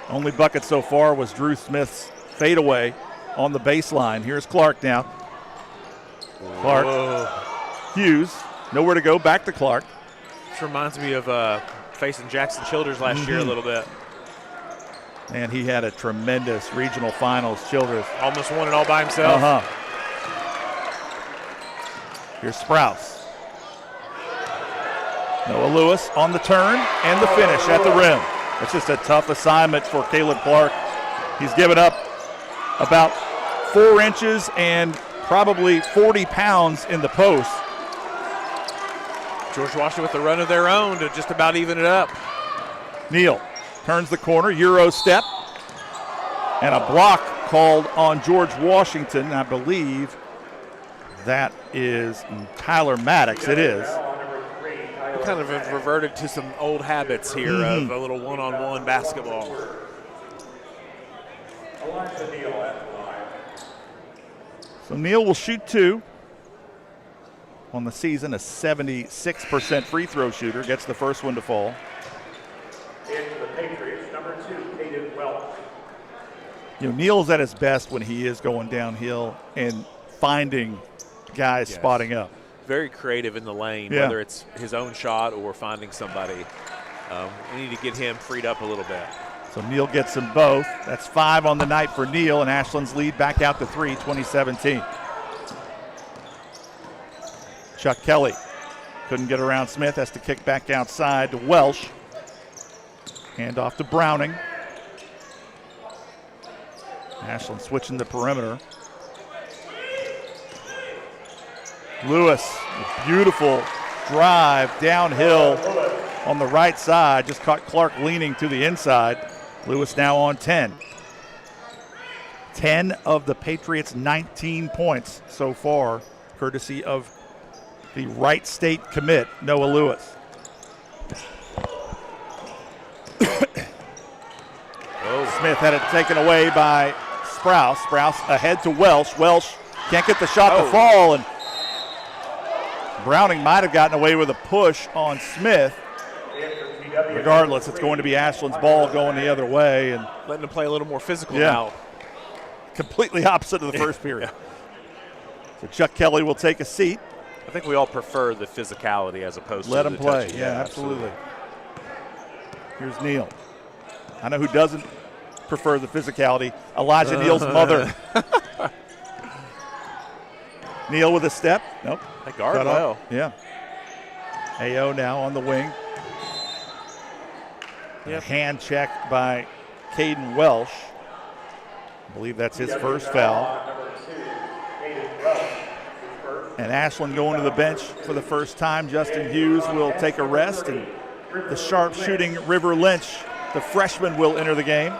B: Only bucket so far was Drew Smith's fadeaway on the baseline. Here's Clark now. Clark. Whoa. Hughes, nowhere to go, back to Clark.
C: This reminds me of facing Jackson Childers last year a little bit.
B: And he had a tremendous regional finals, Childers.
C: Almost won it all by himself.
B: Here's Sprouse. Noah Lewis on the turn and the finish at the rim. It's just a tough assignment for Caleb Clark. He's given up about 4 inches and probably 40 pounds in the post.
C: George Washington with the run of their own to just about even it up.
B: Neal turns the corner, Euro step, and a block called on George Washington. I believe that is Tyler Maddox. It is.
C: We kind of have reverted to some old habits here of a little one-on-one basketball.
B: So Neal will shoot 2. On the season, a 76% free throw shooter. Gets the first one to fall.
X: And for the Patriots, number 2, Caden Welch.
B: Neal's at his best when he is going downhill, and finding guys spotting up.
C: Very creative in the lane, whether it's his own shot or finding somebody. We need to get him freed up a little bit.
B: So Neal gets them both. That's 5 on the night for Neal, and Ashland's lead back out to 3, 2017. Chuck Kelly couldn't get around Smith, has to kick back outside to Welsh. Hand off to Browning. Ashland switching the perimeter. Lewis, a beautiful drive downhill on the right side. Just caught Clark leaning to the inside. Lewis now on 10. 10 of the Patriots' 19 points so far, courtesy of the Wright State commit, Noah Lewis. Smith had it taken away by Sprouse. Sprouse ahead to Welsh. Welsh can't get the shot to fall, and Browning might have gotten away with a push on Smith. Regardless, it's going to be Ashland's ball going the other way. And
C: letting them play a little more physical now.
B: Completely opposite of the first period. So Chuck Kelly will take a seat.
C: I think we all prefer the physicality as opposed
B: let
C: to
B: him
C: the
B: play.
C: touching.
B: Yeah, absolutely. Here's Neal. I know who doesn't prefer the physicality. Elijah Neal's mother. Neal with a step. Nope.
C: They guard well.
B: Yeah. AO now on the wing.
C: Yep.
B: Hand check by Caden Welsh. I believe that's his first foul. And Ashland going to the bench for the first time. Justin Hughes will take a rest, and the sharp-shooting River Lynch, the freshman, will enter the game.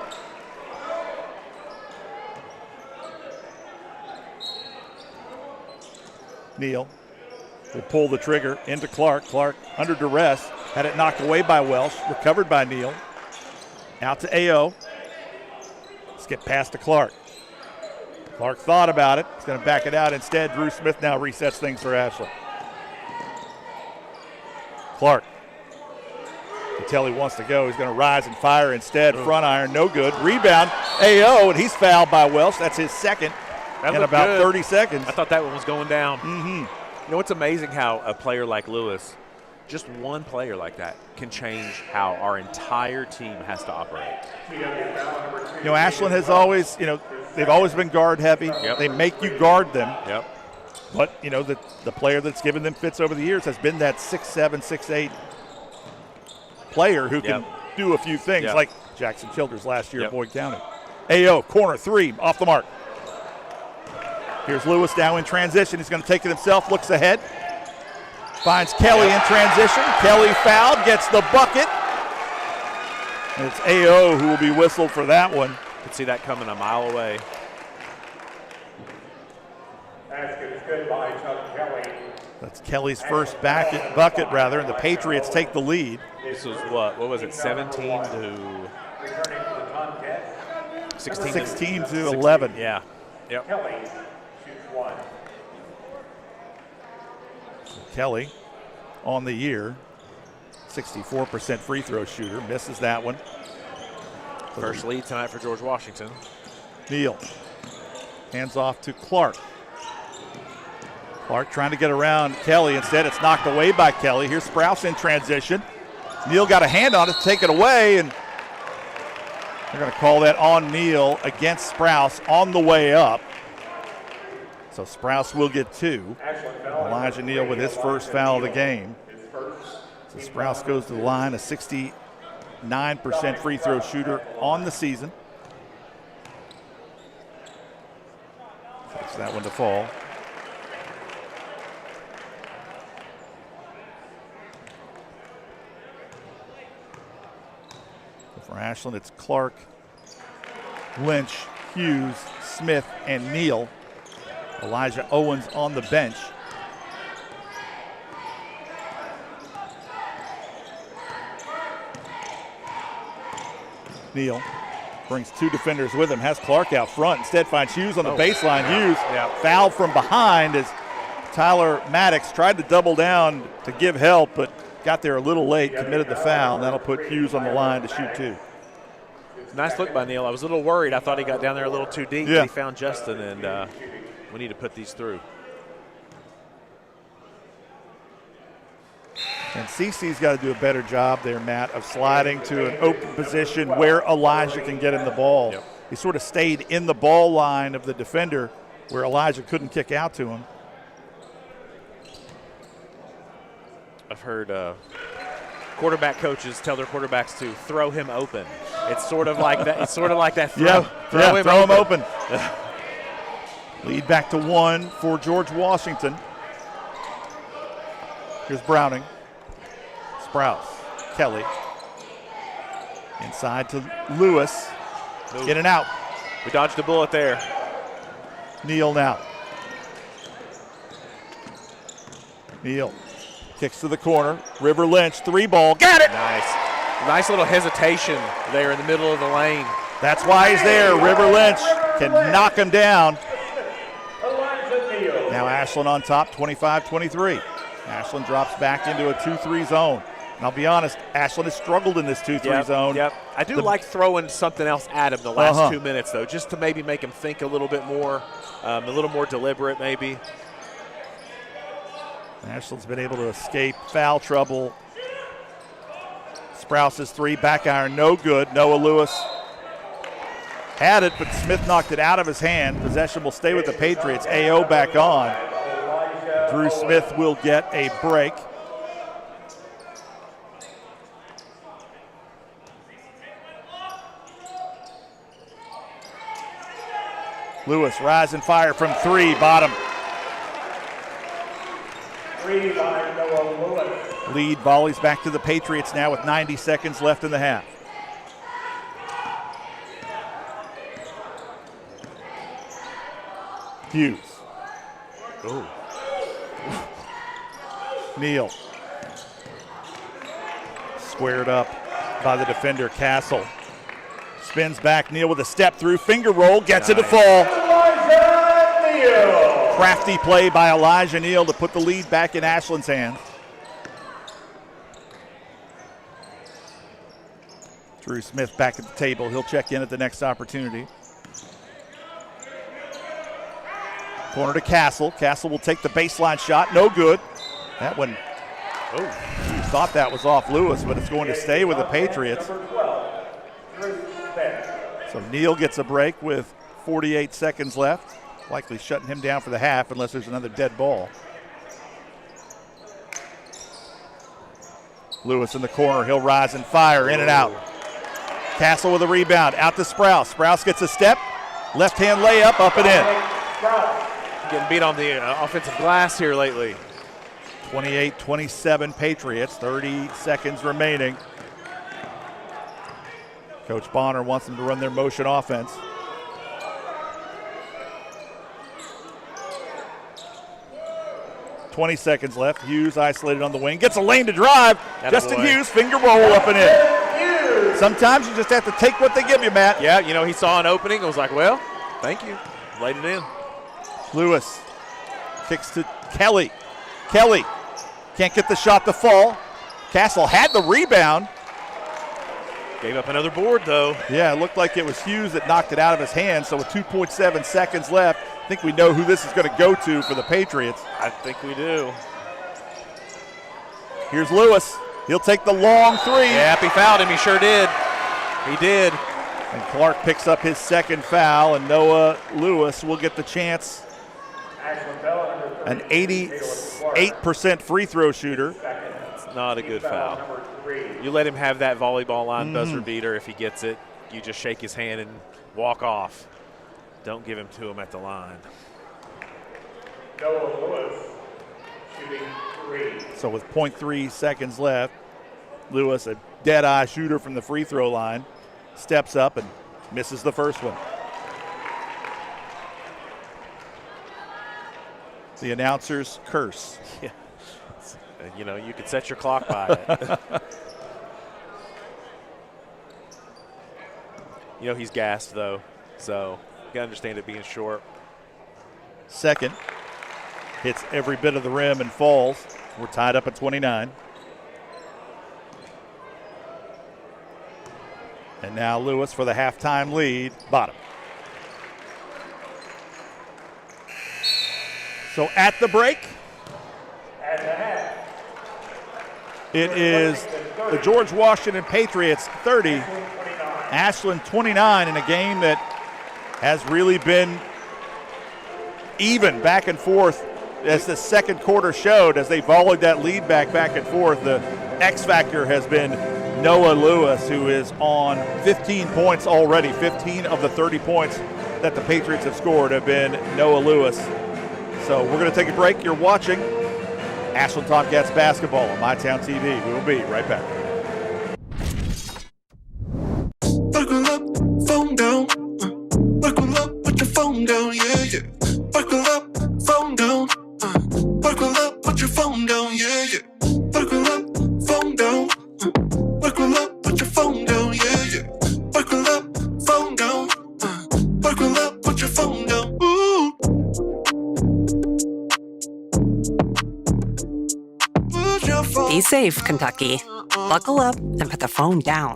B: Neal will pull the trigger into Clark. Clark under duress, had it knocked away by Welsh, recovered by Neal. Out to AO. Let's get past to Clark. Clark thought about it. He's going to back it out instead. Drew Smith now resets things for Ashland. Clark. You tell he wants to go. He's going to rise and fire instead. Front iron, no good. Rebound, AO, and he's fouled by Welsh. That's his second in about 30 seconds.
C: I thought that one was going down.
B: Mm-hmm.
C: You know, it's amazing how a player like Lewis, just one player like that, can change how our entire team has to operate.
B: You know, Ashland has always, they've always been guard heavy.
C: Yep.
B: They make you guard them.
C: Yep.
B: But, the player that's given them fits over the years has been that 6'7", 6'8" player who can do a few things, like Jackson Childers last year at Boyd County. AO, corner three, off the mark. Here's Lewis now in transition. He's going to take it himself, looks ahead. Finds Kelly in transition. Kelly fouled, gets the bucket. And it's AO who will be whistled for that one.
C: Could see that coming a mile away.
X: Basket is good by Chuck Kelly.
B: That's Kelly's first bucket, and the Patriots take the lead.
C: This was what was it, 17 to
B: 16 to 11.
C: Yeah. Yep.
X: Kelly shoots one.
B: Kelly on the year, 64% free throw shooter, misses that one.
C: First lead tonight for George Washington.
B: Neal hands off to Clark. Clark trying to get around Kelly. Instead, it's knocked away by Kelly. Here's Sprouse in transition. Neal got a hand on it to take it away, and they're going to call that on Neal against Sprouse on the way up. So Sprouse will get two. Elijah Neal with his first foul of the game. So Sprouse goes to the line, a 69% free throw shooter on the season. Takes that one to fall. So for Ashland, it's Clark, Lynch, Hughes, Smith, and Neal. Elijah Owens on the bench. Neal brings two defenders with him, has Clark out front. Instead finds Hughes on the baseline. Hughes fouled from behind as Tyler Maddox tried to double down to give help, but got there a little late, committed the foul, and that'll put Hughes on the line to shoot two.
C: Nice look by Neal. I was a little worried. I thought he got down there a little too deep. But he found Justin, and We need to put these through.
B: And CC's got to do a better job there, Matt, of sliding to an open position where Elijah can get in the ball.
C: Yep.
B: He sort of stayed in the ball line of the defender where Elijah couldn't kick out to him.
C: I've heard quarterback coaches tell their quarterbacks to throw him open. It's sort of like that. It's sort of like that. Throw him open.
B: Lead back to 1 for George Washington. Here's Browning. Sprouse. Kelly. Inside to Lewis. In and out.
C: We dodged a bullet there.
B: Neal now. Neal kicks to the corner. River Lynch, 3-ball. Got it!
C: Nice little hesitation there in the middle of the lane.
B: That's why he's there. River Lynch can knock him down. Now Ashland on top, 25-23. Ashland drops back into a 2-3 zone. And I'll be honest, Ashland has struggled in this 2-3 zone.
C: Yep. I do like throwing something else at him the last 2 minutes, though, just to maybe make him think a little bit more, a little more deliberate maybe.
B: Ashland's been able to escape foul trouble. Sprouse's 3, back iron, no good. Noah Lewis had it, but Smith knocked it out of his hand. Possession will stay with the Patriots. AO back on. Drew Smith will get a break. Lewis, rise and fire from 3, bottom.
X: 3 by Noah Lewis.
B: Lead volleys back to the Patriots now with 90 seconds left in the half. Hughes.
C: Ooh.
B: Neal. Squared up by the defender, Castle. Spins back, Neal with a step through, finger roll, gets it to fall.
X: Elijah Neal.
B: Crafty play by Elijah Neal to put the lead back in Ashland's hands. Drew Smith back at the table. He'll check in at the next opportunity. Corner to Castle. Castle will take the baseline shot. No good. That one, you thought that was off Lewis, but it's going to stay with the Patriots. So Neal gets a break with 48 seconds left. Likely shutting him down for the half unless there's another dead ball. Lewis in the corner. He'll rise and fire. In and out. Castle with a rebound. Out to Sprouse. Sprouse gets a step. Left-hand layup. Up and in.
C: Getting beat on the offensive glass here lately.
B: 28-27 Patriots. 30 seconds remaining. Coach Bonner wants them to run their motion offense. .20 seconds left. Hughes isolated on the wing. Gets a lane to drive. Justin Hughes, finger roll up and in. Sometimes you just have to take what they give you, Matt.
C: Yeah, you know, he saw an opening and was like, well, thank you. Laid it in.
B: Lewis kicks to Kelly. Kelly can't get the shot to fall. Castle had the rebound.
C: Gave up another board, though.
B: Yeah, it looked like it was Hughes that knocked it out of his hand. So with 2.7 seconds left, I think we know who this is going to go to for the Patriots.
C: I think we do.
B: Here's Lewis. He'll take the long 3.
C: Yep, he fouled him. He sure did. He did.
B: And Clark picks up his second foul, and Noah Lewis will get the chance. An 88% free throw shooter.
C: That's not a good foul. You let him have that volleyball line buzzer beater. If he gets it, you just shake his hand and walk off. Don't give him to him at the line.
X: Noah Lewis shooting 3.
B: So with 0.3 seconds left, Lewis, a dead-eye shooter from the free throw line, steps up and misses the first one. The announcers curse.
C: Yeah. You know, you could set your clock by it. You know, he's gassed, though, so you got to understand it being short.
B: Second. Hits every bit of the rim and falls. We're tied up at 29. And now Lewis for the halftime lead. Bottom. So at the break, it is the George Washington Patriots 30, Ashland 29, in a game that has really been even back and forth as the second quarter showed, as they volleyed that lead back and forth. The X factor has been Noah Lewis, who is on 15 points already. 15 of the 30 points that the Patriots have scored have been Noah Lewis. So we're going to take a break. You're watching Ashland Tomcats basketball on MyTown TV. We will be right back.
G: Buckle up, phone down. Buckle up, put your phone down, yeah, yeah. Buckle up, phone down. Buckle up, put your phone down, yeah, yeah. Buckle up, phone down. Buckle up, put your phone down, yeah, yeah. Buckle up, phone down. Buckle up, put your phone down. Ooh. Put your phone.
H: Be safe, Kentucky. Buckle up and put the phone down.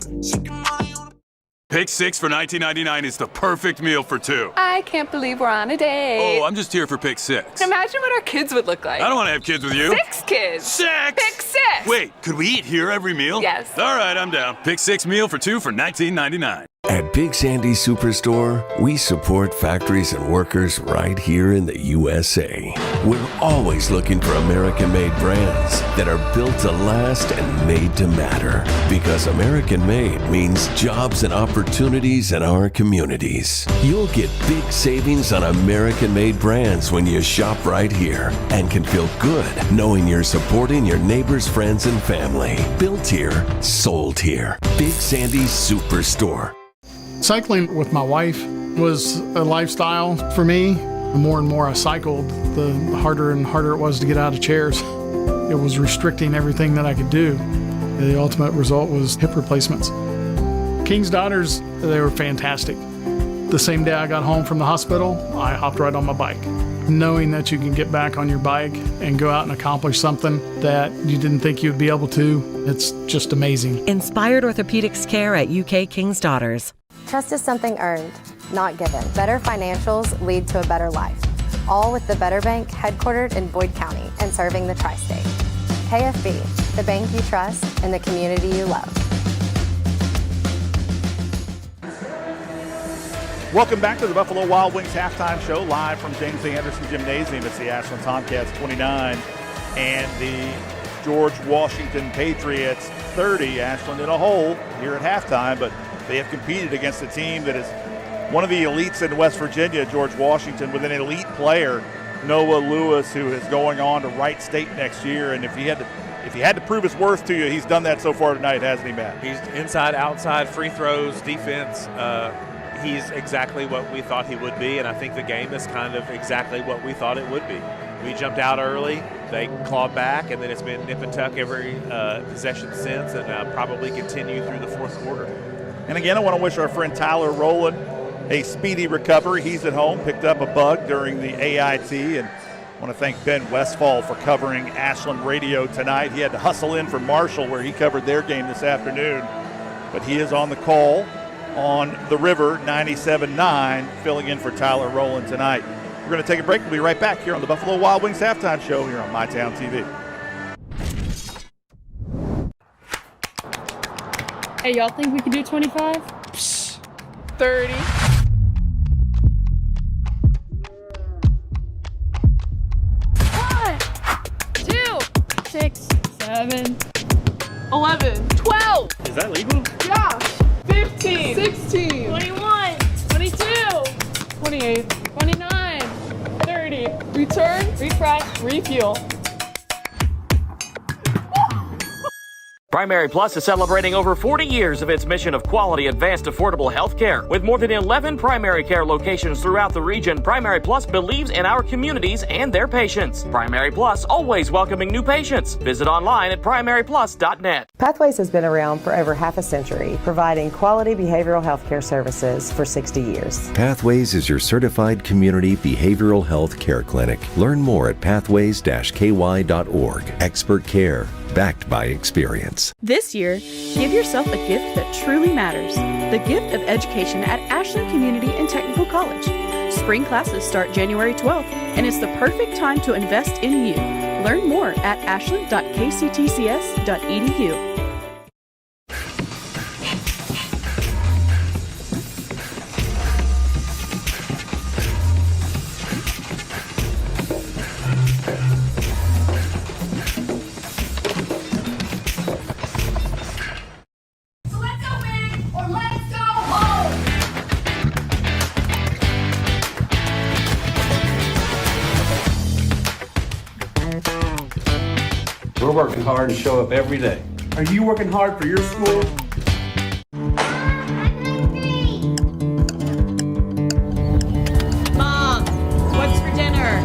K: Pick 6 for $19.99 is the perfect meal for two.
L: I can't believe we're on a date.
K: Oh, I'm just here for Pick 6.
L: Imagine what our kids would look like.
K: I don't want to have kids with you.
L: 6 kids.
K: 6!
L: Pick 6!
K: Wait, could we eat here every meal?
L: Yes.
K: All right, I'm down. Pick 6 meal for two for $19.99.
R: At Big Sandy Superstore, we support factories and workers right here in the USA. We're always looking for American-made brands that are built to last and made to matter. Because American-made means jobs and opportunities in our communities. You'll get big savings on American-made brands when you shop right here and can feel good knowing you're supporting your neighbors, friends, and family. Built here, sold here. Big Sandy Superstore.
M: Cycling with my wife was a lifestyle for me. The more and more I cycled, the harder and harder it was to get out of chairs. It was restricting everything that I could do. The ultimate result was hip replacements. King's Daughters, they were fantastic. The same day I got home from the hospital, I hopped right on my bike. Knowing that you can get back on your bike and go out and accomplish something that you didn't think you'd be able to, it's just amazing.
H: Inspired orthopedics care at UK King's Daughters.
J: Trust is something earned, not given. Better financials lead to a better life. All with the Better Bank, headquartered in Boyd County and serving the tri-state. KFB, the bank you trust and the community you love.
B: Welcome back to the Buffalo Wild Wings halftime show, live from James A. Anderson Gymnasium. It's the Ashland Tomcats 29 and the George Washington Patriots 30. Ashland in a hole here at halftime, but they have competed against a team that is one of the elites in West Virginia, George Washington, with an elite player, Noah Lewis, who is going on to Wright State next year. And if he had to prove his worth to you, he's done that so far tonight, hasn't he, Matt?
C: He's inside, outside, free throws, defense. He's exactly what we thought he would be, and I think the game is kind of exactly what we thought it would be. We jumped out early, they clawed back, and then it's been nip and tuck every possession since, and probably continue through the fourth quarter.
B: And again, I want to wish our friend Tyler Rowland a speedy recovery. He's at home, picked up a bug during the AIT, and I want to thank Ben Westfall for covering Ashland Radio tonight. He had to hustle in from Marshall, where he covered their game this afternoon, but he is on the call on the River 97.9, filling in for Tyler Rowland tonight. We're going to take a break. We'll be right back here on the Buffalo Wild Wings halftime show here on MyTown TV.
D: Hey, y'all think we can do 25?
E: 30.
D: One, 2, 6, 7,
E: 11. 12.
S: Is that legal?
E: Yeah. 15. 16.
D: 21, 22,
E: 28.
D: 29,
E: 30. Return.
D: refresh.
E: Refuel.
A: Primary Plus is celebrating over 40 years of its mission of quality, advanced, affordable health care. With more than 11 primary care locations throughout the region, Primary Plus believes in our communities and their patients. Primary Plus, always welcoming new patients. Visit online at primaryplus.net.
O: Pathways has been around for over half a century, providing quality behavioral health care services for 60 years.
P: Pathways is your certified community behavioral health care clinic. Learn more at pathways-ky.org. Expert care, backed by experience.
W: This year, give yourself a gift that truly matters. The gift of education at Ashland Community and Technical College. Spring Spring classes start January 12th, and it's the perfect time to invest in you. Learn more at ashland.kctcs.edu.
N: We're working hard to show up every day. Are you working hard for your school?
W: Mom, what's for dinner?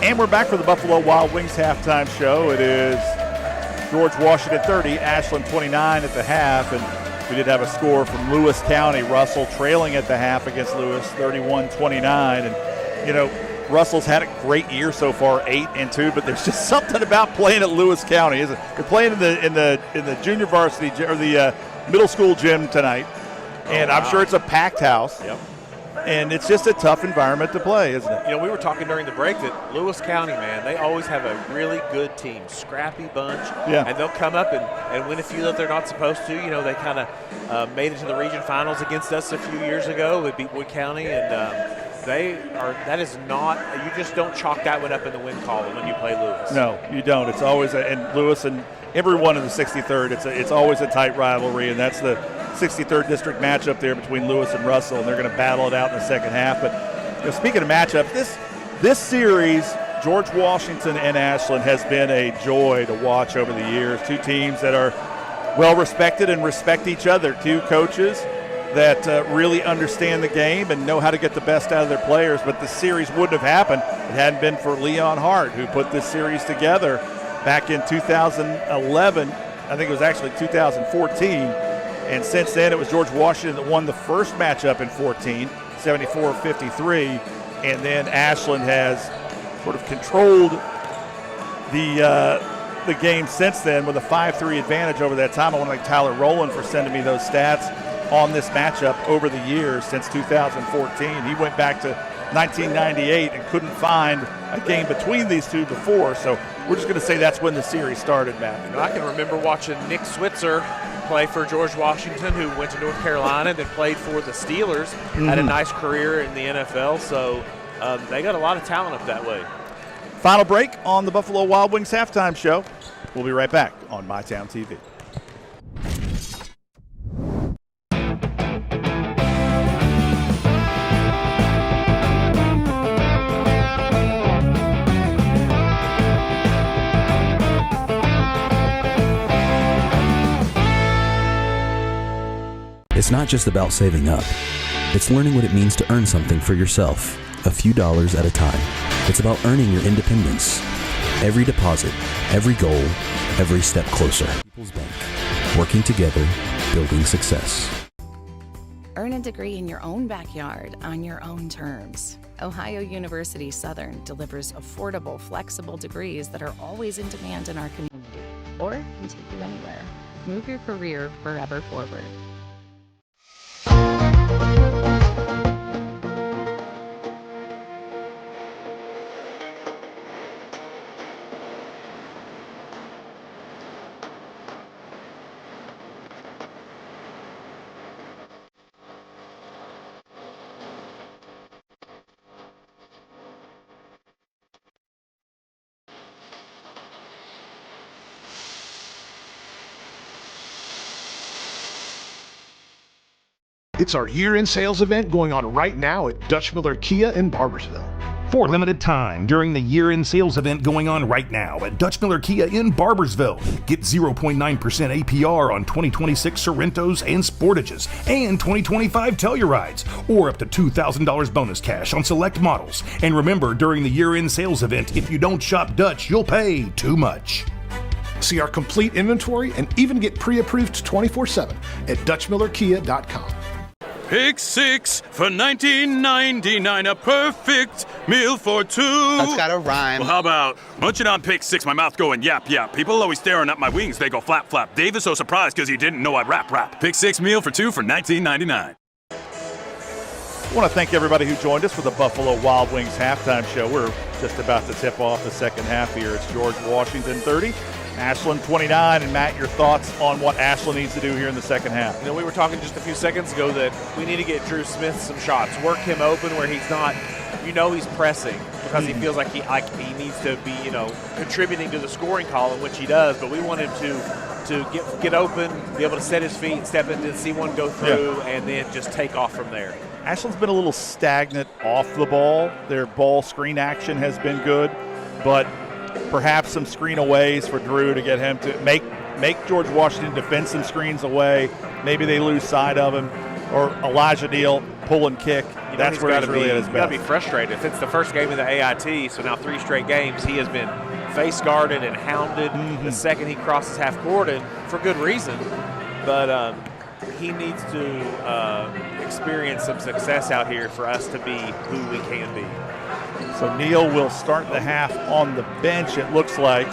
B: And we're back for the Buffalo Wild Wings halftime show. It is George Washington 30, Ashland 29 at the half. And we did have a score from Lewis County. Russell trailing at the half against Lewis, 31-29. And, you know, Russell's had a great year so far, 8-2, but there's just something about playing at Lewis County, isn't it? They're playing in the junior varsity or the middle school gym tonight. And I'm sure it's a packed house.
C: Yep.
B: And it's just a tough environment to play, isn't it?
C: You know, we were talking during the break that Lewis County, man, they always have a really good team, scrappy bunch.
B: Yeah.
C: And they'll come up and win a few that they're not supposed to. You know, they kind of made it to the region finals against us a few years ago. They beat Wood County, and that is not, you just don't chalk that one up in the win column when you play Lewis.
B: No, you don't. It's always, and Lewis and everyone in the 63rd, it's always a tight rivalry, and that's the 63rd district matchup there between Lewis and Russell, and they're going to battle it out in the second half. But you know, speaking of matchup, this series, George Washington and Ashland, has been a joy to watch over the years. Two teams that are well respected and respect each other. Two coaches that really understand the game and know how to get the best out of their players. But the series wouldn't have happened if it hadn't been for Leon Hart, who put this series together back in 2011. I think it was actually 2014. And since then, it was George Washington that won the first matchup in 14, 74-53. And then Ashland has sort of controlled the game since then with a 5-3 advantage over that time. I want to thank Tyler Rowland for sending me those stats on this matchup over the years since 2014. He went back to 1998 and couldn't find a game between these two before. So we're just going to say that's when the series started, Matt.
C: You know, I can remember watching Nick Switzer play for George Washington, who went to North Carolina, then played for the Steelers, had a nice career in the NFL. So they got a lot of talent up that way.
B: Final break on the Buffalo Wild Wings halftime show. We'll be right back on MyTown TV.
F: It's not just about saving up. It's learning what it means to earn something for yourself, a few dollars at a time. It's about earning your independence. Every deposit, every goal, every step closer. People's Bank. Working together, building success.
V: Earn a degree in your own backyard on your own terms. Ohio University Southern delivers affordable, flexible degrees that are always in demand in our community, or can take you anywhere. Move your career forever forward.
Q: It's our year-end sales event going on right now at Dutch Miller Kia in Barbersville.
T: For a limited time during the year-end sales event going on right now at Dutch Miller Kia in Barbersville. Get 0.9% APR on 2026 Sorrentos and Sportages and 2025 Tellurides, or up to $2,000 bonus cash on select models. And remember, during the year-end sales event, if you don't shop Dutch, you'll pay too much.
Q: See our complete inventory and even get pre-approved 24/7 at DutchMillerKia.com.
K: Pick six for $19.99. A perfect meal for two.
G: That's gotta rhyme.
K: Well, how about munching on pick six, my mouth going yap, yap. People always staring at my wings. They go flap, flap. Dave is so surprised because he didn't know I'd rap. Pick six meal for two for $19.99.
B: I want to thank everybody who joined us for the Buffalo Wild Wings halftime show. We're just about to tip off the second half here. It's George Washington 30, Ashland 29. And Matt, your thoughts on what Ashland needs to do here in the second half?
C: You know, we were talking just a few seconds ago that we need to get Drew Smith some shots, work him open where he's not, he's pressing because he feels like he needs to be, contributing to the scoring column, which he does. But we want him to get open, be able to set his feet, step into see one go through, and then just take off from there.
B: Ashland's been a little stagnant off the ball. Their ball screen action has been good, but perhaps some screen aways for Drew to get him to make George Washington defend some screens away. Maybe they lose sight of him, or Elijah Neal pull and kick. That's where he's really at his best.
C: He's got to be frustrated. If it's the first game of the AIT, so now 3 straight games, he has been face guarded and hounded the second he crosses half court, and for good reason. But he needs to experience some success out here for us to be who we can be.
B: So Neal will start the half on the bench, it looks like.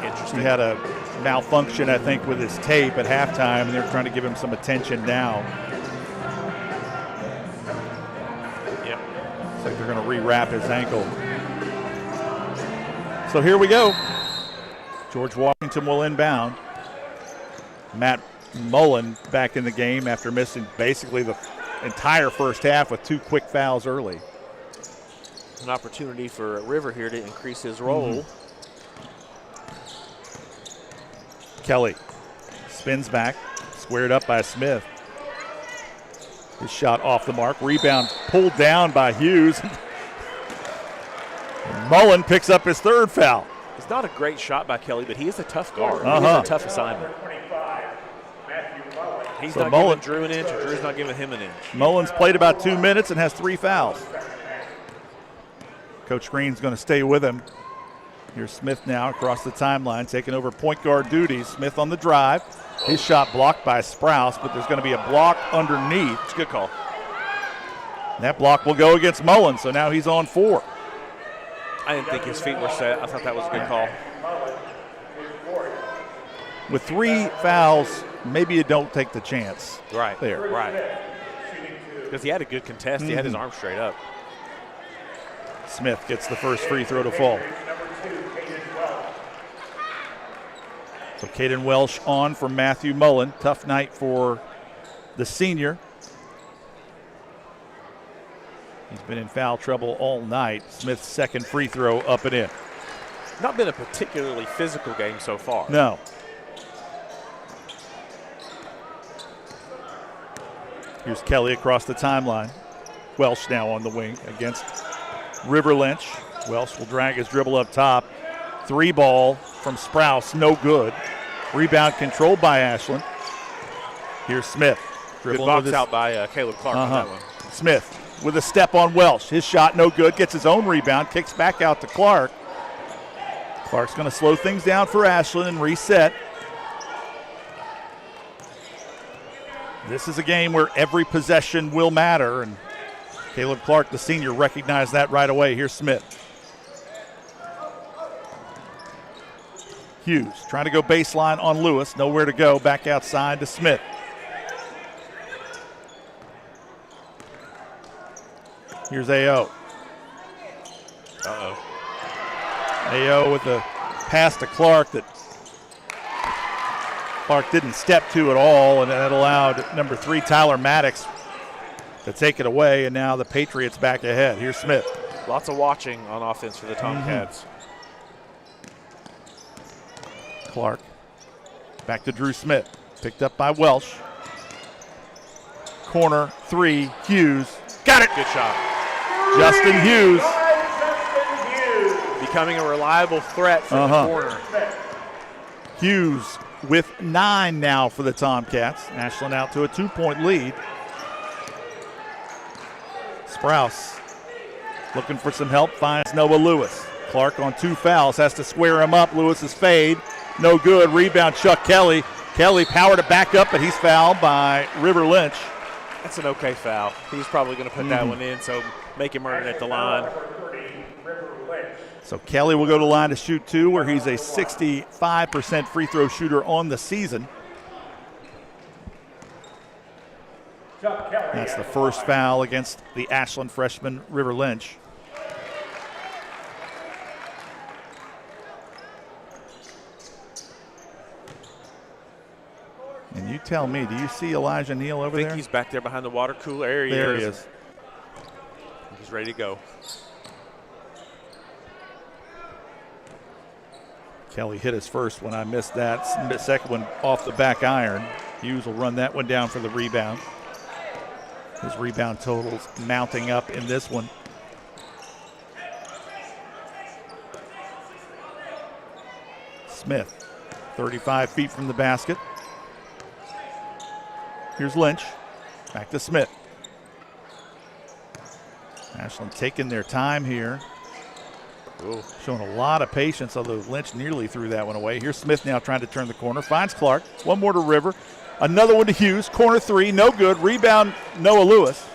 C: Interesting.
B: He had a malfunction, I think, with his tape at halftime, and they're trying to give him some attention now.
C: Yep.
B: Looks like they're going to rewrap his ankle. So here we go. George Washington will inbound. Matt Mullen back in the game after missing basically the entire first half with 2 quick fouls early.
C: An opportunity for River here to increase his role.
B: Kelly spins back, squared up by Smith. His shot off the mark. Rebound pulled down by Hughes. Mullen picks up his 3rd foul.
C: It's not a great shot by Kelly, but he is a tough guard. He is a tough assignment. He's not giving Drew an inch, or Drew's not giving him an inch.
B: Mullen's played about 2 minutes and has 3 fouls. Coach Green's going to stay with him. Here's Smith now across the timeline, taking over point guard duties. Smith on the drive. His shot blocked by Sprouse, but there's going to be a block underneath.
C: It's a good call.
B: That block will go against Mullen, so now he's on 4.
C: I didn't think his feet were set. I thought that was a good call.
B: With 3 fouls, maybe you don't take the chance.
C: Right.
B: There.
C: Right. Because he had a good contest. He had his arm straight up.
B: Smith gets the first free throw to fall. So Caden Welsh on for Matthew Mullen. Tough night for the senior. He's been in foul trouble all night. Smith's second free throw up and in.
C: Not been a particularly physical game so far.
B: No. Here's Kelly across the timeline. Welsh now on the wing against River Lynch. Welsh will drag his dribble up top. 3 ball from Sprouse, no good. Rebound controlled by Ashland. Here's Smith.
C: Good box out by Caleb Clark on that one.
B: Smith with a step on Welsh. His shot no good, gets his own rebound, kicks back out to Clark. Clark's going to slow things down for Ashland and reset. This is a game where every possession will matter, and Caleb Clark, the senior, recognized that right away. Here's Smith. Hughes trying to go baseline on Lewis. Nowhere to go. Back outside to Smith. Here's A.O. A.O. with a pass to Clark that Clark didn't step to at all, and that allowed number 3, Tyler Maddox, to take it away, and now the Patriots back ahead. Here's Smith.
C: Lots of watching on offense for the Tomcats.
B: Clark back to Drew Smith. Picked up by Welsh. Corner 3, Hughes. Got it!
C: Good shot.
B: Justin Hughes.
C: Becoming a reliable threat from the corner.
B: Hughes with 9 now for the Tomcats. Ashland out to a 2-point lead. Sprouse looking for some help, finds Noah Lewis. Clark on 2 fouls, has to square him up. Lewis's fade, no good. Rebound Chuck Kelly. Kelly power to back up, but he's fouled by River Lynch.
C: That's an okay foul. He's probably going to put that one in, so make him earn it at the line.
B: So Kelly will go to the line to shoot 2, where he's a 65% free throw shooter on the season. That's the first foul against the Ashland freshman, River Lynch. And you tell me, do you see Elijah Neal over there?
C: I think he's back there behind the water cooler. There he is. He's ready to go.
B: Kelly hit his first when I missed that. The second one off the back iron. Hughes will run that one down for the rebound. His rebound totals mounting up in this one. Smith, 35 feet from the basket. Here's Lynch. Back to Smith. Ashland taking their time here.
C: Ooh.
B: Showing a lot of patience, although Lynch nearly threw that one away. Here's Smith now trying to turn the corner. Finds Clark. One more to River. Another one to Hughes. Corner 3, no good. Rebound, Noah Lewis.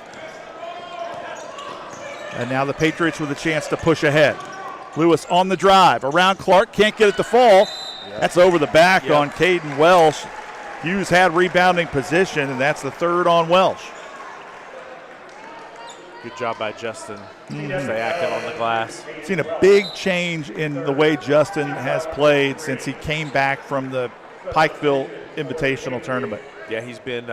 B: And now the Patriots with a chance to push ahead. Lewis on the drive. Around Clark. Can't get it to fall. That's over the back on Caden Welsh. Hughes had rebounding position, and that's the third on Welsh.
C: Good job by Justin. Stay active on the glass.
B: Seen a big change in the way Justin has played since he came back from the Pikeville Invitational Tournament.
C: Yeah, he's been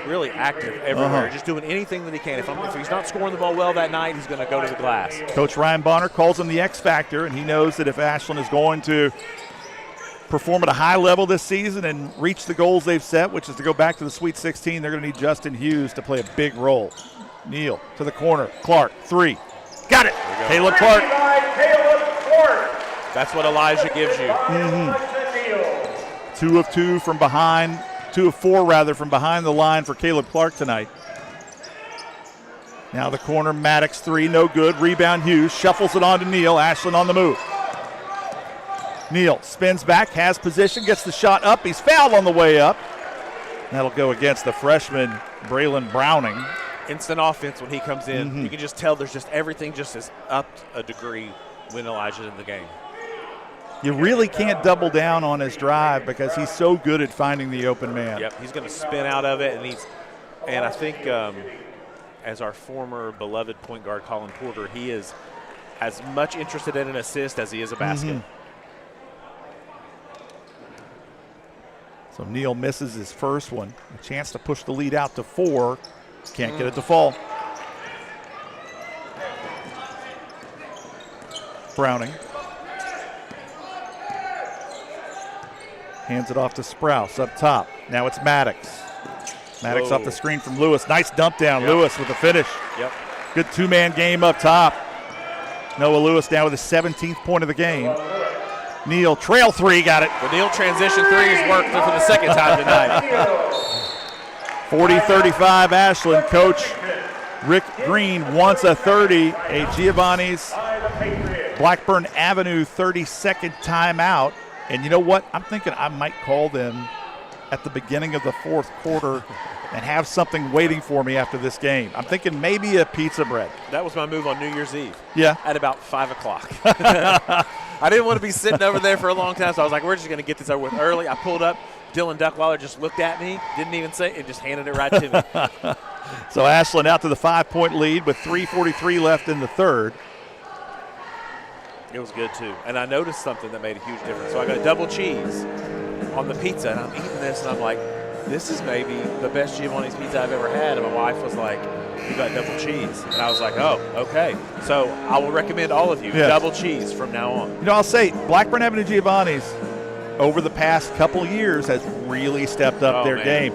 C: really active everywhere, just doing anything that he can. If he's not scoring the ball well that night, he's going to go to the glass.
B: Coach Ryan Bonner calls him the X Factor, and he knows that if Ashland is going to perform at a high level this season and reach the goals they've set, which is to go back to the Sweet 16, they're going to need Justin Hughes to play a big role. Neal to the corner. Clark, 3. Got it. Caleb Clark.
C: That's what Elijah gives you.
B: 2 of 2 from behind. 2 of 4, rather, from behind the line for Caleb Clark tonight. Now the corner, Maddox, 3, no good. Rebound, Hughes. Shuffles it on to Neal. Ashland on the move. Neal spins back, has position, gets the shot up. He's fouled on the way up. That'll go against the freshman, Braylon Browning.
C: Instant offense when he comes in. You can just tell there's just everything just is upped a degree when Elijah's in the game.
B: You really can't double down on his drive because he's so good at finding the open man.
C: Yep, he's going to spin out of it, and I think as our former beloved point guard Colin Porter, he is as much interested in an assist as he is a basket.
B: So Neal misses his first one. A chance to push the lead out to 4. Can't get it to fall. Browning. Hands it off to Sprouse up top. Now it's Maddox. Maddox off the screen from Lewis. Nice dump down. Lewis with the finish. Good 2-man game up top. Noah Lewis now with his 17th point of the game. Neal, trail 3, got it.
C: The Neal transition 3 has worked for the second time tonight.
B: 40-35 Ashland. Coach Rick Green wants a 30. A Giovanni's Blackburn Avenue 30-second timeout. And you know what? I'm thinking I might call them at the beginning of the fourth quarter and have something waiting for me after this game. I'm thinking maybe a pizza bread.
C: That was my move on New Year's Eve.
B: Yeah.
C: At about 5 o'clock. I didn't want to be sitting over there for a long time, so I was like, we're just going to get this over with early. I pulled up. Dylan Duckweiler just looked at me, didn't even say it, and just handed it right to me.
B: So Ashland out to the 5-point lead with 3:43 left in the third.
C: It was good, too. And I noticed something that made a huge difference. So I got double cheese on the pizza, and I'm eating this, and I'm like, this is maybe the best Giovanni's pizza I've ever had. And my wife was like, you got double cheese. And I was like, oh, okay. So I will recommend all of you double cheese from now on.
B: You know, I'll say Blackburn Avenue Giovanni's over the past couple years has really stepped up their game.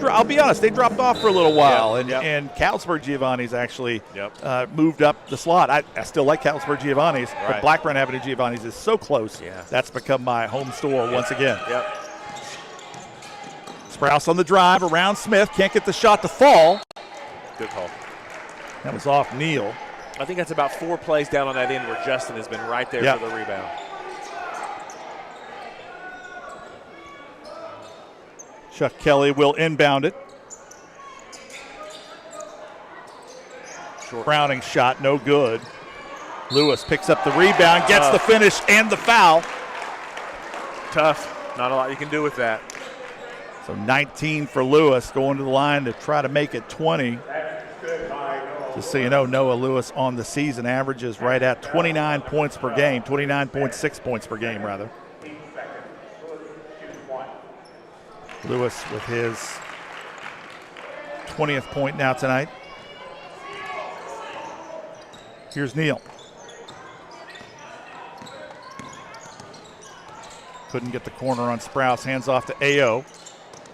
B: I'll be honest, they dropped off for a little while, and Catlettsburg Giovanni's actually moved up the slot. I still like Catlettsburg Giovanni's, but Blackburn Avenue Giovanni's is so close. That's become my home store once again. Sprouse on the drive around Smith, can't get the shot to fall.
C: Good call.
B: That was off Neal.
C: I think that's about 4 plays down on that end where Justin has been right there for the rebound.
B: Chuck Kelly will inbound it.
C: short.
B: Browning shot, no good. Lewis picks up the rebound, gets the finish and the foul.
C: Tough. Not a lot you can do with that.
B: So 19 for Lewis, going to the line to try to make it 20. Just so you know, Noah Lewis on the season averages right at 29 points per game, 29.6 points per game, rather. Lewis with his 20th point now tonight. Here's Neal. Couldn't get the corner on Sprouse. Hands off to Ayo.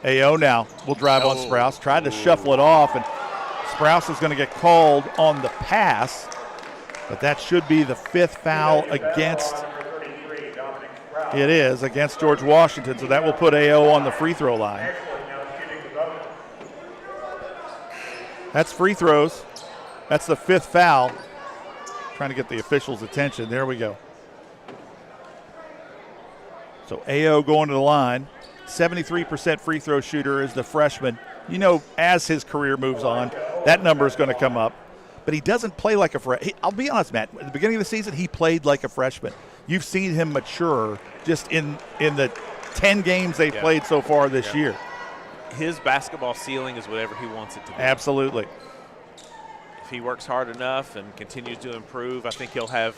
B: Ayo now will drive on Sprouse. Tried to shuffle it off, and Sprouse is going to get called on the pass, but that should be the 5th foul against. It is against George Washington, so that will put Ayo on the free throw line. That's free throws. That's the 5th foul. Trying to get the officials' attention. There we go. So Ayo going to the line. 73% free throw shooter is the freshman. You know, as his career moves on, that number is going to come up. But he doesn't play like a freshman. I'll be honest, Matt. At the beginning of the season, he played like a freshman. You've seen him mature just in the 10 games they've played so far this year.
C: His basketball ceiling is whatever he wants it to be.
B: Absolutely.
C: If he works hard enough and continues to improve, I think he'll have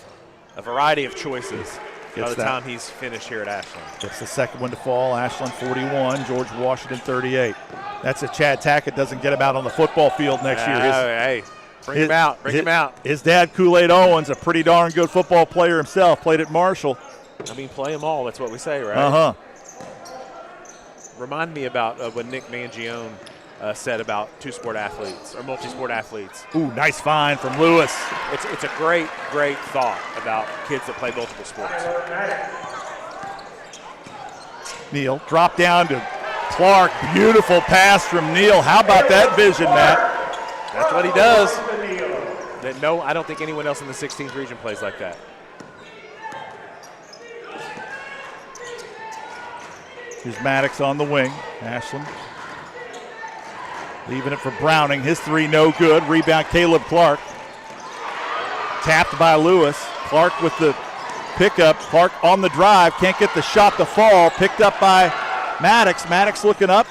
C: a variety of choices by the time he's finished here at Ashland.
B: Gets the second one to fall. Ashland 41, George Washington 38. That's if Chad Tackett doesn't get him out on the football field next year.
C: Hey, bring him out. Bring him out.
B: His dad, Kool-Aid Owens, a pretty darn good football player himself, played at Marshall.
C: I mean, play them all. That's what we say, right?
B: Uh-huh.
C: Remind me about what Nick Mangione said about two-sport athletes or multi-sport athletes.
B: Ooh, nice find from Lewis.
C: It's a great thought about kids that play multiple sports.
B: Neal, drop down to Clark. Beautiful pass from Neal. How about that vision, Matt?
C: That's what he does. No, I don't think anyone else in the 16th region plays like that.
B: Here's Maddox on the wing. Ashland leaving it for Browning. His three no good. Rebound Caleb Clark. Tapped by Lewis. Clark with the pickup. Clark on the drive. Can't get the shot to fall. Picked up by Maddox. Maddox looking up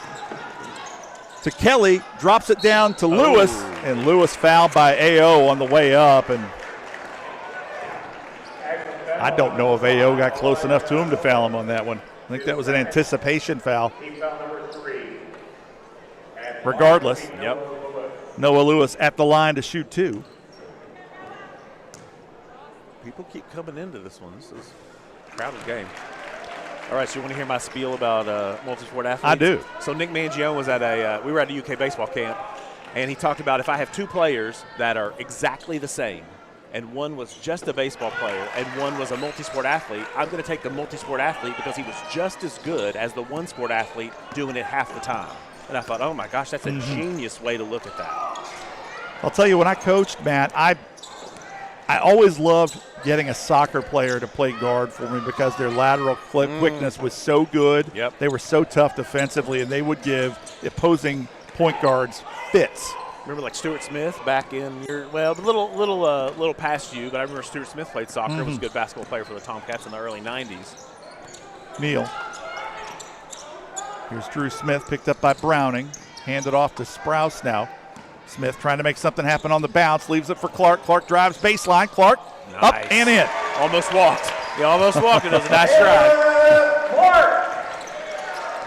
B: to Kelly. Drops it down to Lewis. And Lewis fouled by Ayo on the way up. And I don't know if Ayo got close enough to him to foul him on that one. I think that was an anticipation foul. Regardless, Noah Lewis at the line to shoot two.
C: People keep coming into this one. This is a crowded game. All right, so you want to hear my spiel about multi-sport athletes?
B: I do.
C: So Nick Mangione was at we were at a UK baseball camp, and he talked about if I have two players that are exactly the same, and one was just a baseball player and one was a multi-sport athlete, I'm going to take the multi-sport athlete because he was just as good as the one-sport athlete doing it half the time. And I thought, oh, my gosh, that's a genius way to look at that.
B: I'll tell you, when I coached, Matt, I always loved getting a soccer player to play guard for me because their lateral quickness was so good. They were so tough defensively, and they would give the opposing point guards fits.
C: Remember, like Stuart Smith back in your a little past you, but I remember Stuart Smith played soccer. Was a good basketball player for the Tomcats in the early '90s.
B: Neal. Here's Drew Smith, picked up by Browning. Handed off to Sprouse now. Smith trying to make something happen on the bounce. Leaves it for Clark. Clark drives baseline. Clark up and in.
C: Almost walked. He almost walked. It was a nice drive.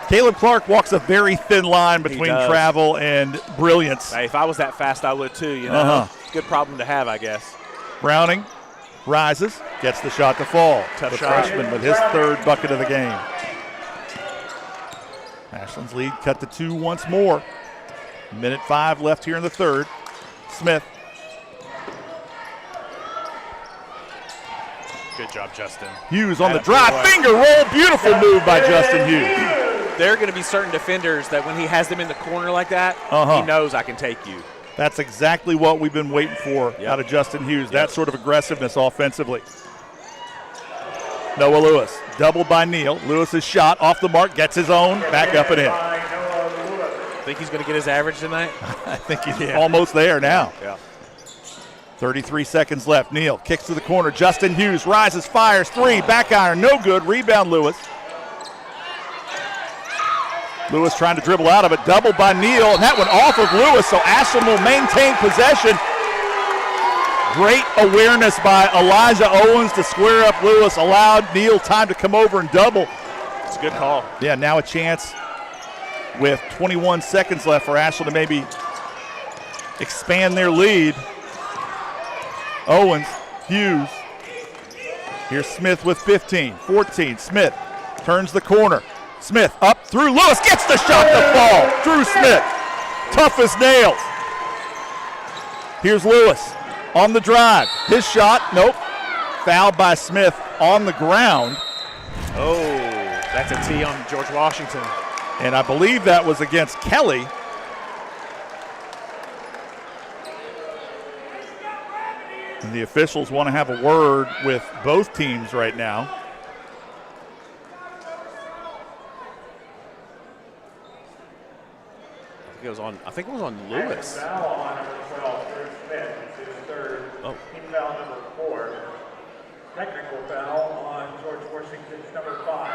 B: Caleb Clark walks a very thin line between travel and brilliance.
C: Hey, if I was that fast, I would too. You know, Good problem to have, I guess.
B: Browning rises, gets the shot to fall.
C: Tough
B: the
C: shot.
B: freshman with his third bucket of the game. Ashland's lead cut to 2 once more. 1:05 left here in the third. Smith.
C: Good job, Justin.
B: Hughes on the drive. Finger roll. Beautiful move by Justin Hughes.
C: There are going to be certain defenders that when he has them in the corner like that, he knows I can take you.
B: That's exactly what we've been waiting for out of Justin Hughes, that sort of aggressiveness offensively. Noah Lewis, doubled by Neal. Lewis's shot off the mark, gets his own, back up and in.
C: Think he's going to get his average tonight?
B: I think he's almost there now.
C: Yeah.
B: 33 seconds left. Neal kicks to the corner. Justin Hughes rises, fires, three, back iron, no good. Rebound Lewis. Lewis trying to dribble out of it, doubled by Neal, and that went off of Lewis, so Ashland will maintain possession. Great awareness by Elijah Owens to square up Lewis, allowed Neal time to come over and double.
C: It's a good call.
B: Yeah, now a chance with 21 seconds left for Ashland to maybe expand their lead. Owens, Hughes. Here's Smith with 15, 14. Smith turns the corner. Smith up through Lewis, gets the shot to fall. Drew Smith, tough as nails. Here's Lewis on the drive. His shot, nope. Fouled by Smith on the ground.
C: Oh, that's a tee on George Washington.
B: And I believe that was against Kelly. And the officials want to have a word with both teams right now.
C: I think it was on Lewis.
B: Oh.
G: Foul number 4. Technical foul on George Washington's number 5,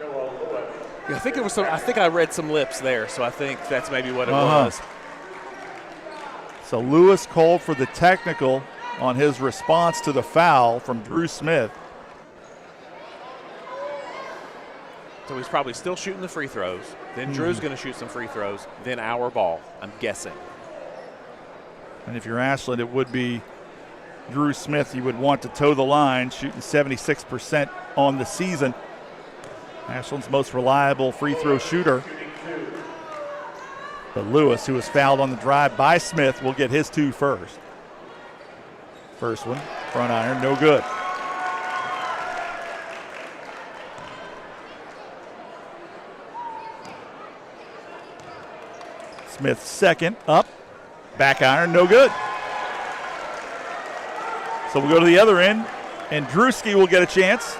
G: Noah Lewis.
C: Yeah, I think it was I think I read some lips there, so I think that's maybe what it was.
B: So Lewis called for the technical on his response to the foul from Drew Smith.
C: So he's probably still shooting the free throws. Then Drew's going to shoot some free throws. Then our ball, I'm guessing.
B: And if you're Ashland, it would be Drew Smith. You would want to toe the line, shooting 76% on the season. Ashland's most reliable free throw shooter. But Lewis, who was fouled on the drive by Smith, will get his 2 first. First one, front iron, no good. Smith's second, up, back iron, no good. So we'll go to the other end, and Drewski will get a chance.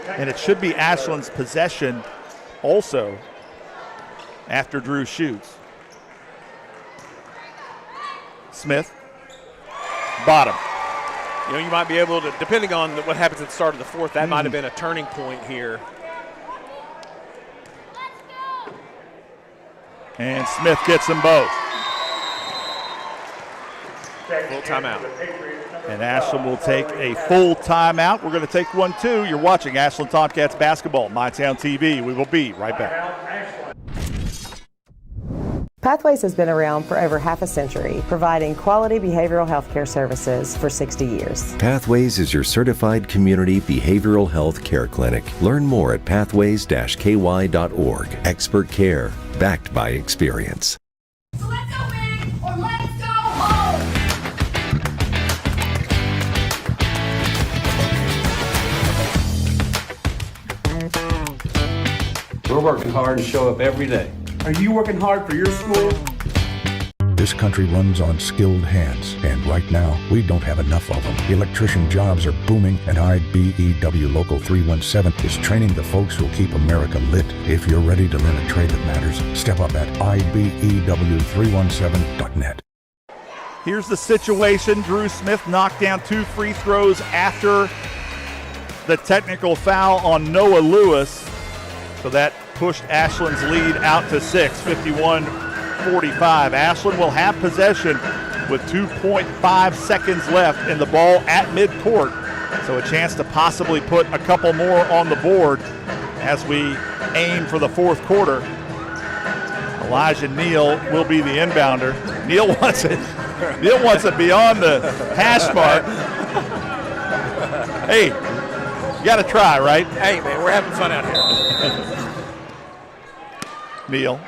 B: And it should be Ashland's possession also after Drew shoots. Smith, bottom.
C: You know, you might be able to, depending on what happens at the start of the fourth, that might have been a turning point here.
B: And Smith gets them both.
C: Full timeout.
B: And Ashland will take a full timeout. We're going to take one too. You're watching Ashland Tomcats basketball, MyTown TV. We will be right back.
O: Pathways has been around for over half a century, providing quality behavioral health care services for 60 years.
P: Pathways is your certified community behavioral health care clinic. Learn more at pathways-ky.org. Expert care, backed by experience.
I: So let's go big or let's go home.
N: We're working hard and show up every day. Are you working hard for your school?
T: This country runs on skilled hands, and right now, we don't have enough of them. Electrician jobs are booming, and IBEW Local 317 is training the folks who'll keep America lit. If you're ready to learn a trade that matters, step up at IBEW317.net.
B: Here's the situation. Drew Smith knocked down 2 free throws after the technical foul on Noah Lewis. So that pushed Ashland's lead out to 6, 51-45. Ashland will have possession with 2.5 seconds left in the ball at midcourt. So a chance to possibly put a couple more on the board as we aim for the fourth quarter. Elijah Neal will be the inbounder. Neal wants it beyond the hash mark. Hey, you got to try, right?
C: Hey, man, we're having fun out here.
B: Neal.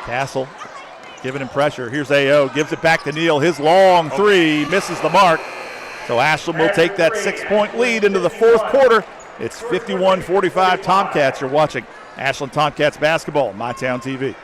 B: Castle giving him pressure. Here's A.O. Gives it back to Neal. His long three misses the mark. So Ashland will take that 6-point lead into the fourth quarter. It's 51-45 Tomcats. You're watching Ashland Tomcats basketball, MyTown TV.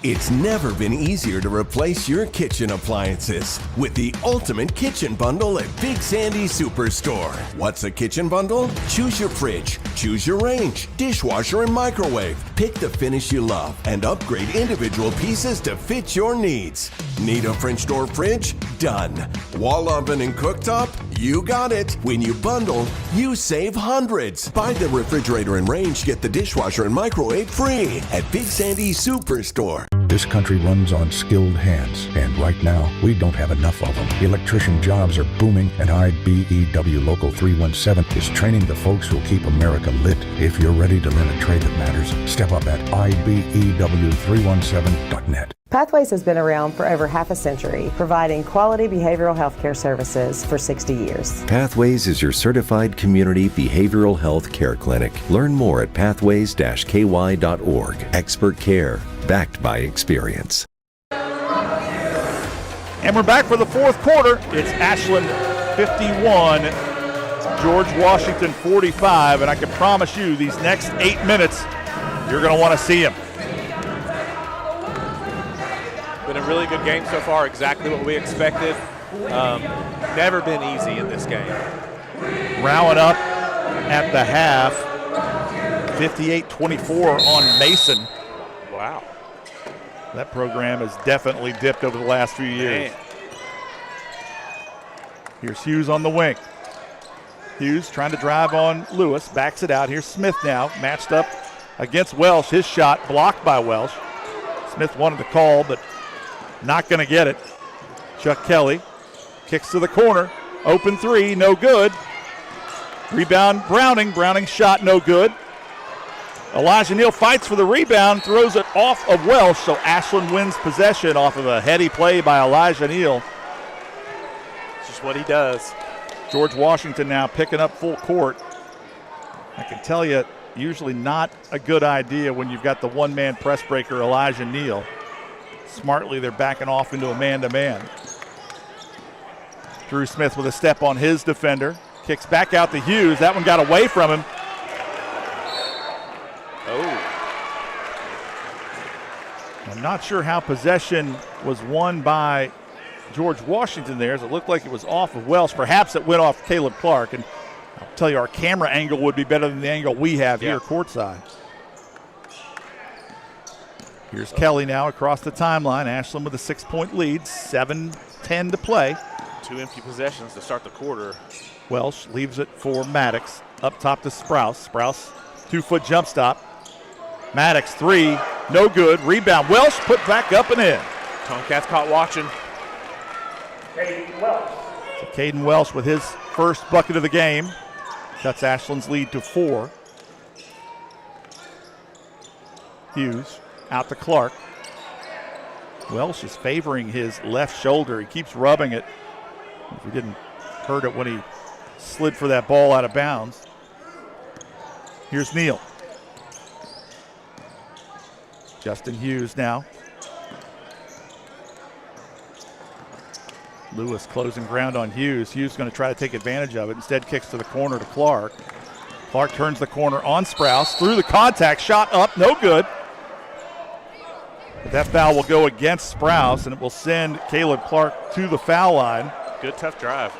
R: It's never been easier to replace your kitchen appliances with the ultimate kitchen bundle at Big Sandy Superstore. What's a kitchen bundle? Choose your fridge, Choose your range, dishwasher, and microwave. Pick the finish you love and upgrade individual pieces to fit your needs. Need a French door fridge? Done. Wall oven and cooktop? You got it. When you bundle, you save hundreds. Buy the refrigerator and range, get the dishwasher and microwave free at Big Sandy's Superstore.
T: This country runs on skilled hands, and right now, we don't have enough of them. Electrician jobs are booming, and IBEW Local 317 is training the folks who'll keep America lit. If you're ready to learn a trade that matters, step up at IBEW317.net.
O: Pathways has been around for over half a century, providing quality behavioral health care services for 60 years.
P: Pathways is your certified community behavioral health care clinic. Learn more at pathways-ky.org. Expert care, backed by experience.
B: And we're back for the fourth quarter. It's Ashland 51, George Washington 45, and I can promise you these next 8 minutes, you're going to want to see them.
C: Been a really good game so far, exactly what we expected. Never been easy in this game.
B: Rowing up at the half, 58-24 on Mason.
C: Wow.
B: That program has definitely dipped over the last few years.
C: Man.
B: Here's Hughes on the wing. Hughes trying to drive on Lewis, backs it out. Here's Smith now, matched up against Welsh. His shot blocked by Welsh. Smith wanted the call, but not going to get it. Chuck Kelly kicks to the corner. Open three, no good. Rebound, Browning. Browning's shot, no good. Elijah Neal fights for the rebound, throws it off of Welsh, so Ashland wins possession off of a heady play by Elijah Neal.
C: It's just what he does.
B: George Washington now picking up full court. I can tell you, usually not a good idea when you've got the one-man press breaker, Elijah Neal. Smartly, they're backing off into a man-to-man. Drew Smith with a step on his defender. Kicks back out to Hughes. That one got away from him.
C: Oh.
B: I'm not sure how possession was won by George Washington there, as it looked like it was off of Welsh. Perhaps it went off Caleb Clark. And I'll tell you, our camera angle would be better than the angle we have here courtside. Here's Kelly now across the timeline. Ashland with a 6-point lead, 7:10 to play.
C: 2 empty possessions to start the quarter.
B: Welsh leaves it for Maddox. Up top to Sprouse. Sprouse, 2-foot jump stop. Maddox, 3, no good. Rebound. Welsh put back up and in.
C: Tomcats caught watching.
G: Caden Welsh.
B: So Caden Welsh with his first bucket of the game. Cuts Ashland's lead to 4. Hughes out to Clark. Welsh is favoring his left shoulder. He keeps rubbing it. If he didn't hurt it when he slid for that ball out of bounds. Here's Neal. Justin Hughes now. Lewis closing ground on Hughes. Hughes going to try to take advantage of it. Instead kicks to the corner to Clark. Clark turns the corner on Sprouse. Through the contact. Shot up. No good. But that foul will go against Sprouse, and it will send Caleb Clark to the foul line.
C: Good, tough drive.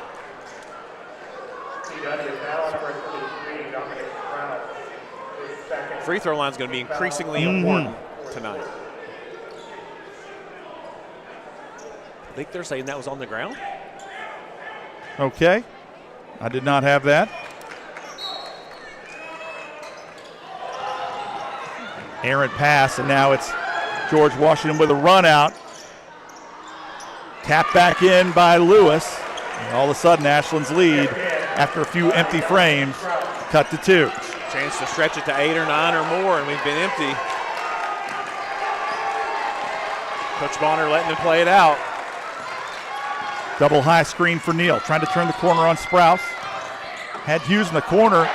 C: Free throw line is going to be increasingly important tonight. I think they're saying that was on the ground.
B: Okay. I did not have that. Errant pass, and now it's George Washington with a run out. Tapped back in by Lewis. And all of a sudden, Ashland's lead, after a few empty frames, cut to 2.
C: Chance to stretch it to 8 or 9 or more, and we've been empty. Coach Bonner letting him play it out.
B: Double high screen for Neal, trying to turn the corner on Sprouse. Had Hughes in the corner.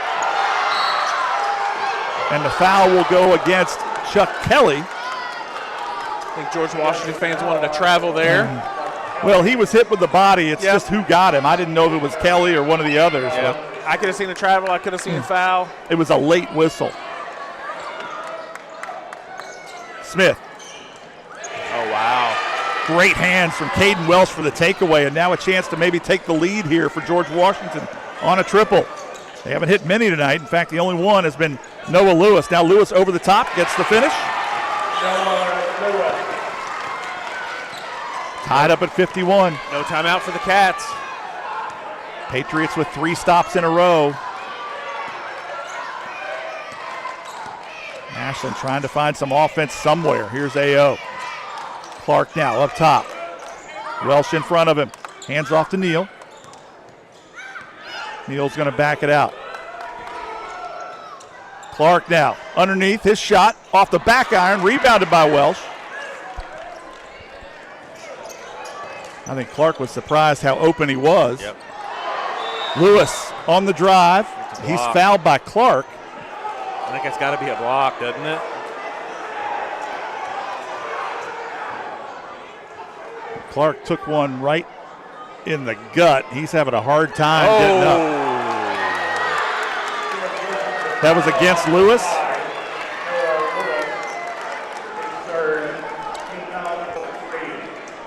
B: And the foul will go against Chuck Kelly.
C: I think George Washington fans wanted to travel there.
B: Well, he was hit with the body. It's just who got him. I didn't know if it was Kelly or one of the others.
C: Yeah. I could have seen the travel. I could have seen the foul.
B: It was a late whistle. Smith.
C: Oh, wow.
B: Great hands from Caden Welsh for the takeaway, and now a chance to maybe take the lead here for George Washington on a triple. They haven't hit many tonight. In fact, the only one has been Noah Lewis. Now Lewis over the top, gets the finish. Tied up at 51.
C: No timeout for the Cats.
B: Patriots with 3 stops in a row. Ashland trying to find some offense somewhere. Here's A.O. Clark now up top. Welsh in front of him. Hands off to Neal. Neal's going to back it out. Clark now underneath, his shot off the back iron, rebounded by Welsh. I think Clark was surprised how open he was.
C: Yep.
B: Lewis on the drive. He's fouled by Clark.
C: I think it's got to be a block, doesn't it?
B: Clark took one right in the gut. He's having a hard time getting up. That was against Lewis.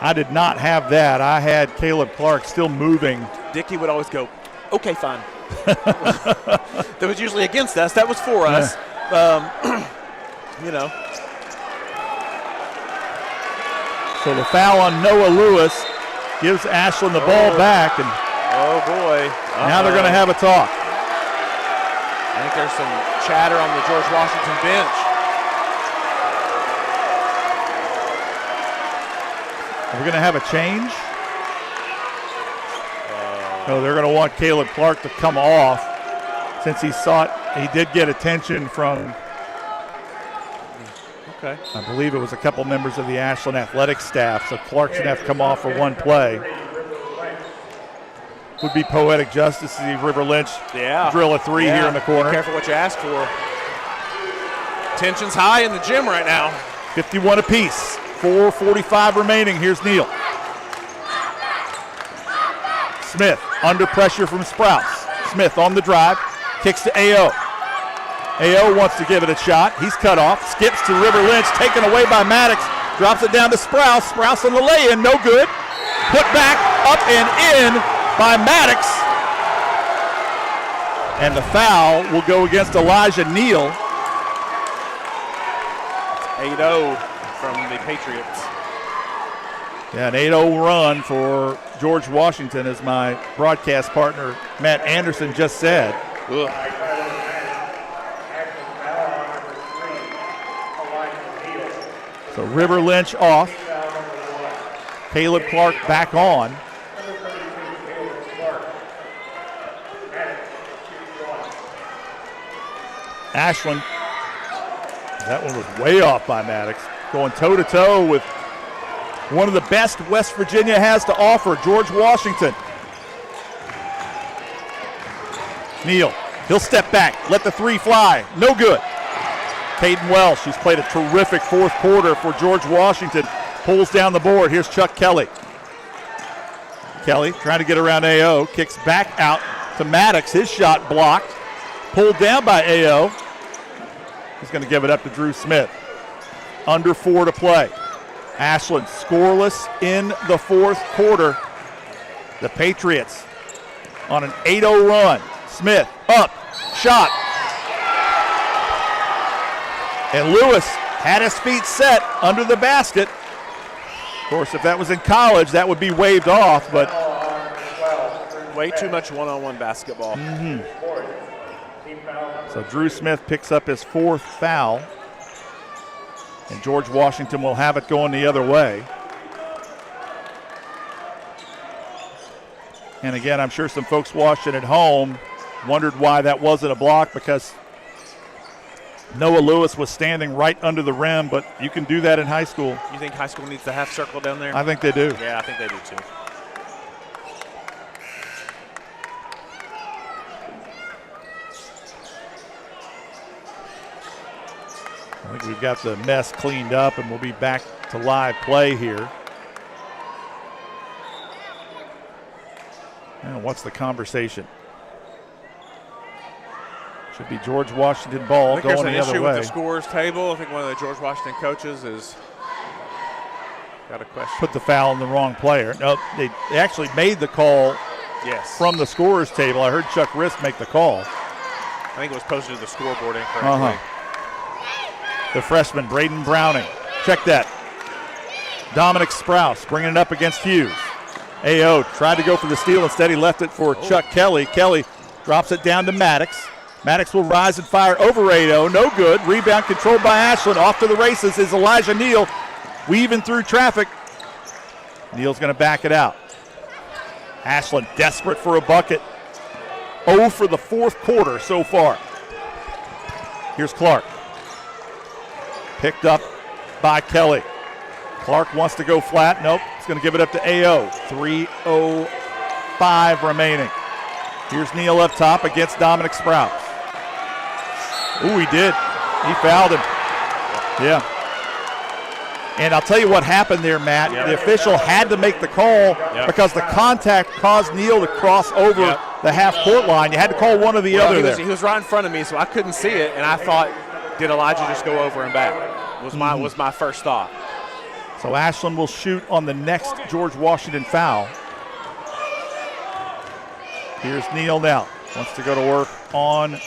B: I did not have that. I had Caleb Clark still moving.
C: Dickey would always go, okay, fine. That was usually against us. That was for us. You know.
B: So the foul on Noah Lewis gives Ashland the ball back. And
C: oh, boy.
B: Now they're going to have a talk.
C: I think there's some chatter on the George Washington bench.
B: We're going to have a change. No, they're going to want Caleb Clark to come off since he did get attention from, I believe it was a couple members of the Ashland athletic staff, so Clark's going to have to come off for one play. Would be poetic justice to see River Lynch drill a 3 here in the corner.
C: Be careful what you ask for. Tension's high in the gym right now.
B: 51 apiece. 4:45 remaining. Here's Neal. Smith under pressure from Sprouse. Smith on the drive. Kicks to A.O. A.O. wants to give it a shot. He's cut off. Skips to River Lynch. Taken away by Maddox. Drops it down to Sprouse. Sprouse on the lay-in. No good. Put back up and in by Maddox. And the foul will go against Elijah Neal.
C: 8-0 from the Patriots.
B: Yeah, an 8-0 run for George Washington, as my broadcast partner Matt Anderson just said.
C: Ugh.
B: So River Lynch off. Caleb Clark back on. Ashland, that one was way off by Maddox. Going toe-to-toe with one of the best West Virginia has to offer, George Washington. Neal, he'll step back, let the 3 fly, no good. Caden Welsh, who's played a terrific fourth quarter for George Washington, pulls down the board. Here's Chuck Kelly. Kelly trying to get around A.O., kicks back out to Maddox. His shot blocked, pulled down by A.O. He's going to give it up to Drew Smith. Under 4 to play. Ashland scoreless in the fourth quarter. The Patriots on an 8-0 run. Smith up, shot. And Lewis had his feet set under the basket. Of course, if that was in college, that would be waved off, but
C: way too much one-on-one basketball.
B: So Drew Smith picks up his 4th foul. And George Washington will have it going the other way. And again, I'm sure some folks watching at home wondered why that wasn't a block, because Noah Lewis was standing right under the rim, but you can do that in high school.
C: You think high school needs the half circle down there?
B: I think they do.
C: Yeah, I think they do too.
B: I think we've got the mess cleaned up, and we'll be back to live play here. And what's the conversation? Should be George Washington ball going the other way.
C: I think there's an issue with the scores table. I think one of the George Washington coaches has got a question.
B: Put the foul on the wrong player. No, they actually made the call
C: yes.
B: from the scorers table. I heard Chuck Risk make the call.
C: think it was posted to the scoreboard incorrectly.
B: The freshman, Braden Browning. Check that. Dominic Sprouse bringing it up against Hughes. A.O. tried to go for the steal. Instead, he left it for Chuck Kelly. Kelly drops it down to Maddox. Maddox will rise and fire over A.O. No good. Rebound controlled by Ashland. Off to the races is Elijah Neal, weaving through traffic. Neal's going to back it out. Ashland desperate for a bucket. 0 for the fourth quarter so far. Here's Clark. Picked up by Kelly. Clark wants to go flat. Nope. He's going to give it up to A.O. 3:05 remaining. Here's Neal up top against Dominic Sprouse. Ooh, he did. He fouled him. Yeah. And I'll tell you what happened there, Matt. The official had to make the call because the contact caused Neal to cross over the half-court line. You had to call one or the other there.
C: He was right in front of me, so I couldn't see it, and I thought, did Elijah just go over and back? Was my first thought.
B: So Ashland will shoot on the next George Washington foul. Here's Neal now. Wants to go to work on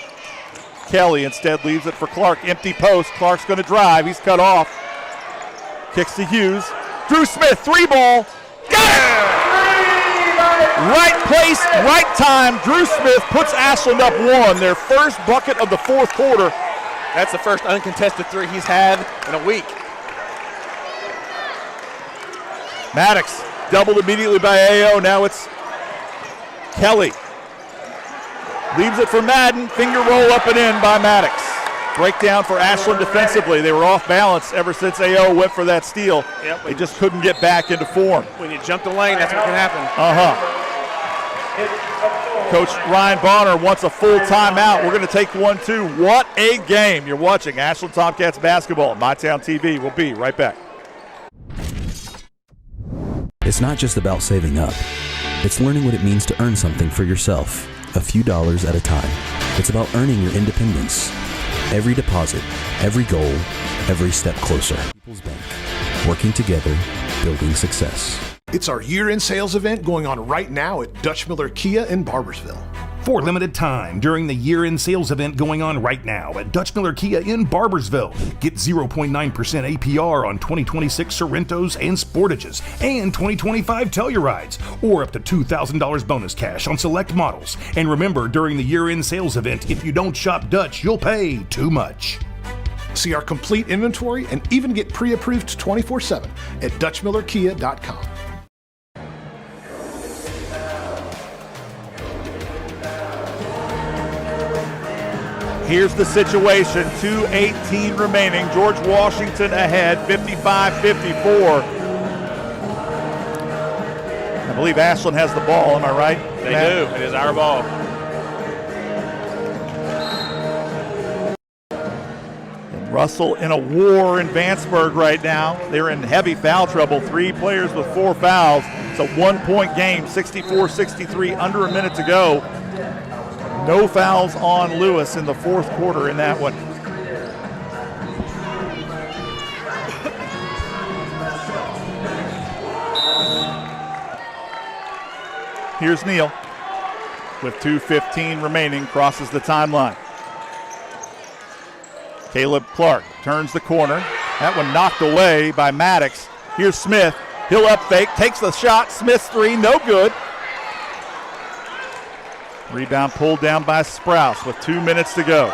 B: Kelly. Instead leaves it for Clark. Empty post. Clark's going to drive. He's cut off. Kicks to Hughes. Drew Smith, 3-ball. Got it! Right place, right time. Drew Smith puts Ashland up 1. Their first bucket of the fourth quarter.
C: That's the first uncontested 3 he's had in a week.
B: Maddox doubled immediately by A.O. Now it's Kelly. Leaves it for Madden. Finger roll up and in by Maddox. Breakdown for Ashland defensively. They were off balance ever since A.O. went for that steal. They just couldn't get back into form.
C: When you jump the lane, that's what can happen.
B: Coach Ryan Bonner wants a full timeout. We're going to take 1, 2. What a game. You're watching Ashland Tomcats basketball. MyTown TV. We'll be right back.
F: It's not just about saving up. It's learning what it means to earn something for yourself, a few dollars at a time. It's about earning your independence. Every deposit, every goal, every step closer. People's Bank. Working together, building success.
Q: It's our year-end sales event going on right now at Dutch Miller Kia in Barbersville.
T: For a limited time during the year-end sales event going on right now at Dutch Miller Kia in Barbersville. Get 0.9% APR on 2026 Sorrentos and Sportages and 2025 Tellurides, or up to $2,000 bonus cash on select models. And remember, during the year-end sales event, if you don't shop Dutch, you'll pay too much.
Q: See our complete inventory and even get pre-approved 24/7 at DutchMillerKia.com.
B: Here's the situation, 2:18 remaining. George Washington ahead, 55-54. I believe Ashland has the ball, am I right?
C: They do. It is our ball.
B: And Russell in a war in Vanceburg right now. They're in heavy foul trouble. 3 players with 4 fouls. It's a 1-point game, 64-63, under a minute to go. No fouls on Lewis in the fourth quarter in that one. Here's Neal with 2:15 remaining, crosses the timeline. Caleb Clark turns the corner. That one knocked away by Maddox. Here's Smith. He'll up fake, takes the shot. Smith's 3, no good. Rebound pulled down by Sprouse with 2 minutes to go.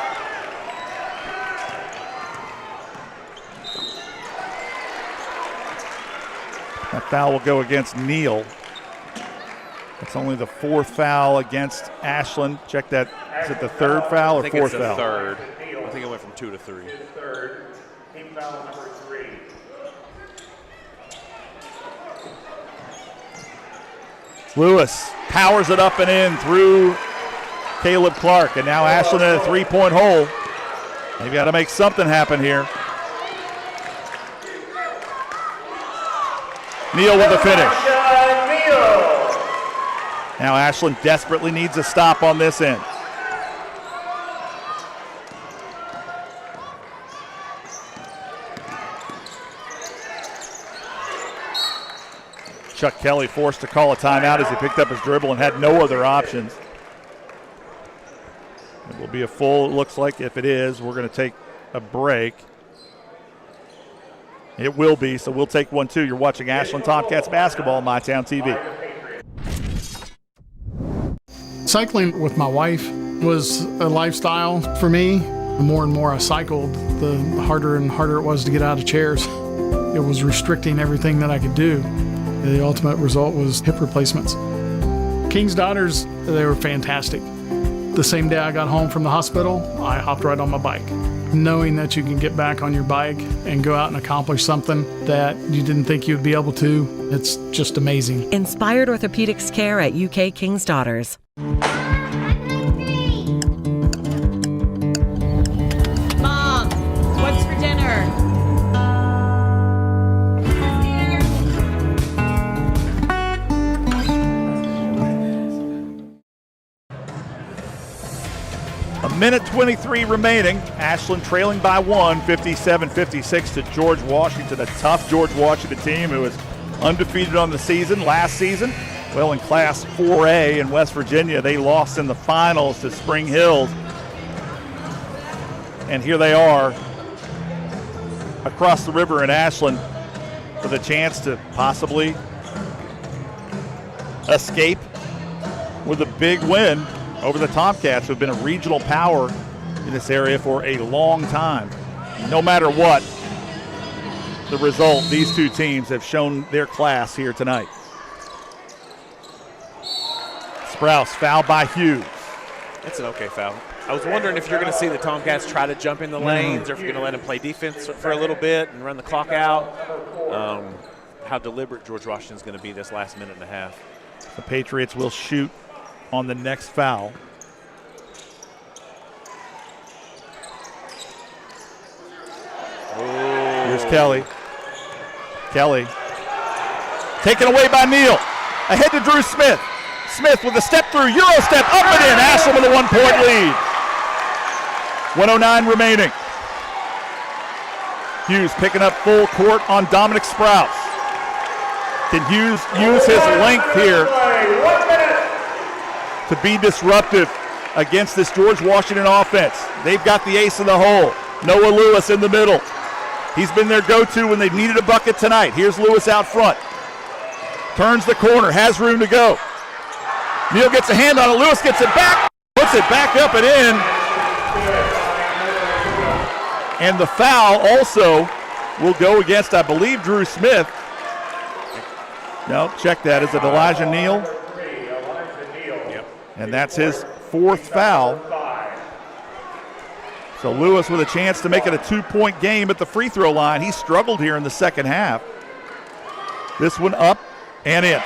B: That foul will go against Neal. It's only the 4th foul against Ashland. Check that. Is it the 3rd foul or 4th foul?
C: I think it's the 3rd. I think it went from 2 to 3.
G: It's 3rd. Team foul number 3.
B: Lewis powers it up and in through Caleb Clark, and now Ashland in a 3-point hole. They've got to make something happen here. Neal with the finish. Now Ashland desperately needs a stop on this end. Chuck Kelly forced to call a timeout as he picked up his dribble and had no other options. It will be a full, it looks like. If it is, we're going to take a break. It will be, so we'll take one too. You're watching Ashland Tomcats basketball on MyTown TV.
L: Cycling with my wife was a lifestyle for me. The more and more I cycled, the harder and harder it was to get out of chairs. It was restricting everything that I could do. The ultimate result was hip replacements. King's Daughters, they were fantastic. The same day I got home from the hospital, I hopped right on my bike. Knowing that you can get back on your bike and go out and accomplish something that you didn't think you'd be able to, it's just amazing.
M: Inspired orthopedics care at UK King's Daughters.
U: Mom, what's for dinner?
B: A minute 23 remaining. Ashland trailing by 1, 57-56 to George Washington. A tough George Washington team who was undefeated on the season last season. Well, in Class 4A in West Virginia, they lost in the finals to Spring Hills. And here they are across the river in Ashland with a chance to possibly escape with a big win over the Tomcats, who have been a regional power in this area for a long time. No matter what the result, these two teams have shown their class here tonight. Sprouse fouled by Hughes.
C: That's an okay foul. I was wondering if you're going to see the Tomcats try to jump in the lanes or if you're going to let them play defense for a little bit and run the clock out. How deliberate George Washington's going to be this last minute and a half.
B: The Patriots will shoot on the next foul. Here's Kelly. Kelly taken away by Neal. Ahead to Drew Smith. Smith with a step through, Euro step, up and in. Ashland with a 1-point lead. 1:09 remaining. Hughes picking up full court on Dominic Sprouse. Can Hughes use his length here to be disruptive against this George Washington offense? They've got the ace in the hole. Noah Lewis in the middle. He's been their go-to when they've needed a bucket tonight. Here's Lewis out front. Turns the corner, has room to go. Neal gets a hand on it. Lewis gets it back, puts it back up and in. And the foul also will go against, I believe, Drew Smith. No, check that. Is it Elijah Neal? And that's his fourth foul. So Lewis with a chance to make it a 2-point game at the free throw line. He struggled here in the second half. This one up and in.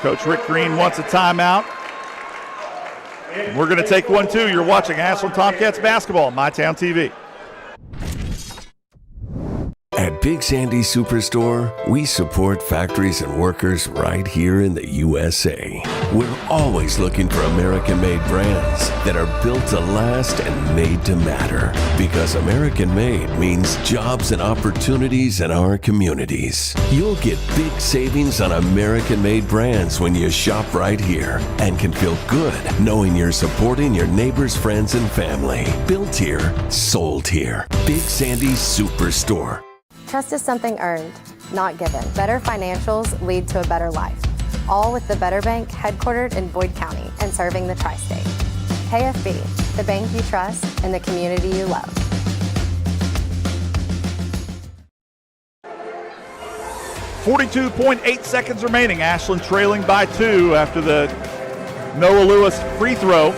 B: Coach Rick Green wants a timeout. We're going to take one too. You're watching Ashland Tomcats basketball on MyTown TV.
R: At Big Sandy Superstore, we support factories and workers right here in the USA. We're always looking for American-made brands that are built to last and made to matter. Because American-made means jobs and opportunities in our communities. You'll get big savings on American-made brands when you shop right here and can feel good knowing you're supporting your neighbors, friends, and family. Built here, sold here. Big Sandy Superstore.
J: Trust is something earned, not given. Better financials lead to a better life. All with the Better Bank, headquartered in Boyd County and serving the tri-state. KFB, the bank you trust and the community you love.
B: .8 seconds remaining. Ashland trailing by 2 after the Noah Lewis free throw.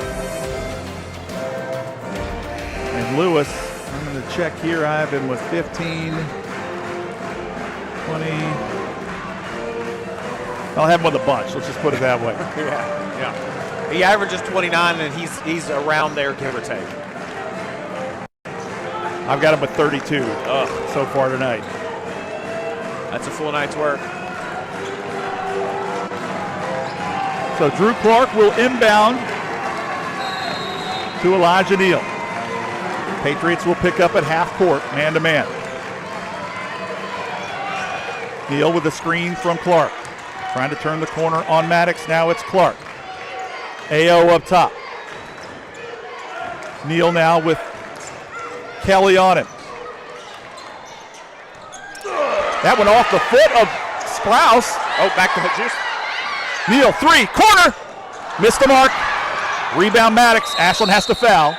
B: And Lewis, I'm going to check here. I have him with 15, 20. I'll have him with a bunch. Let's just put it that way.
C: Yeah. He averages 29, and he's around there, give or take.
B: I've got him with 32 so far tonight.
C: That's a full night's work.
B: So Drew Clark will inbound to Elijah Neal. Patriots will pick up at half court, man-to-man. Neal with a screen from Clark. Trying to turn the corner on Maddox. Now it's Clark. AO up top. Neal now with Kelly on him. That went off the foot of Sprouse.
C: Oh, back to Juice.
B: Neal, 3, corner. Missed the mark. Rebound Maddox. Ashland has to foul.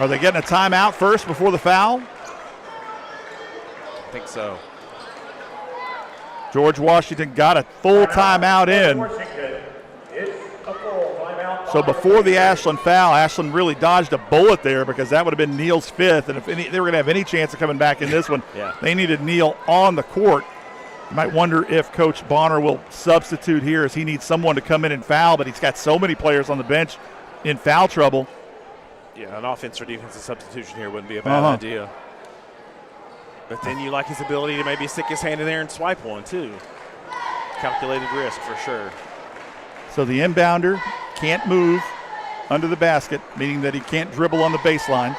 B: Are they getting a timeout first before the foul?
C: I think so.
B: George Washington got a full timeout in. So before the Ashland foul, Ashland really dodged a bullet there because that would have been Neal's 5th. And if they were going to have any chance of coming back in this one, they needed Neal on the court. You might wonder if Coach Bonner will substitute here as he needs someone to come in and foul, but he's got so many players on the bench in foul trouble.
C: Yeah, an offense or defensive substitution here wouldn't be a bad idea. But then you like his ability to maybe stick his hand in there and swipe one, too. Calculated risk for sure.
B: So the inbounder can't move under the basket, meaning that he can't dribble on the baseline.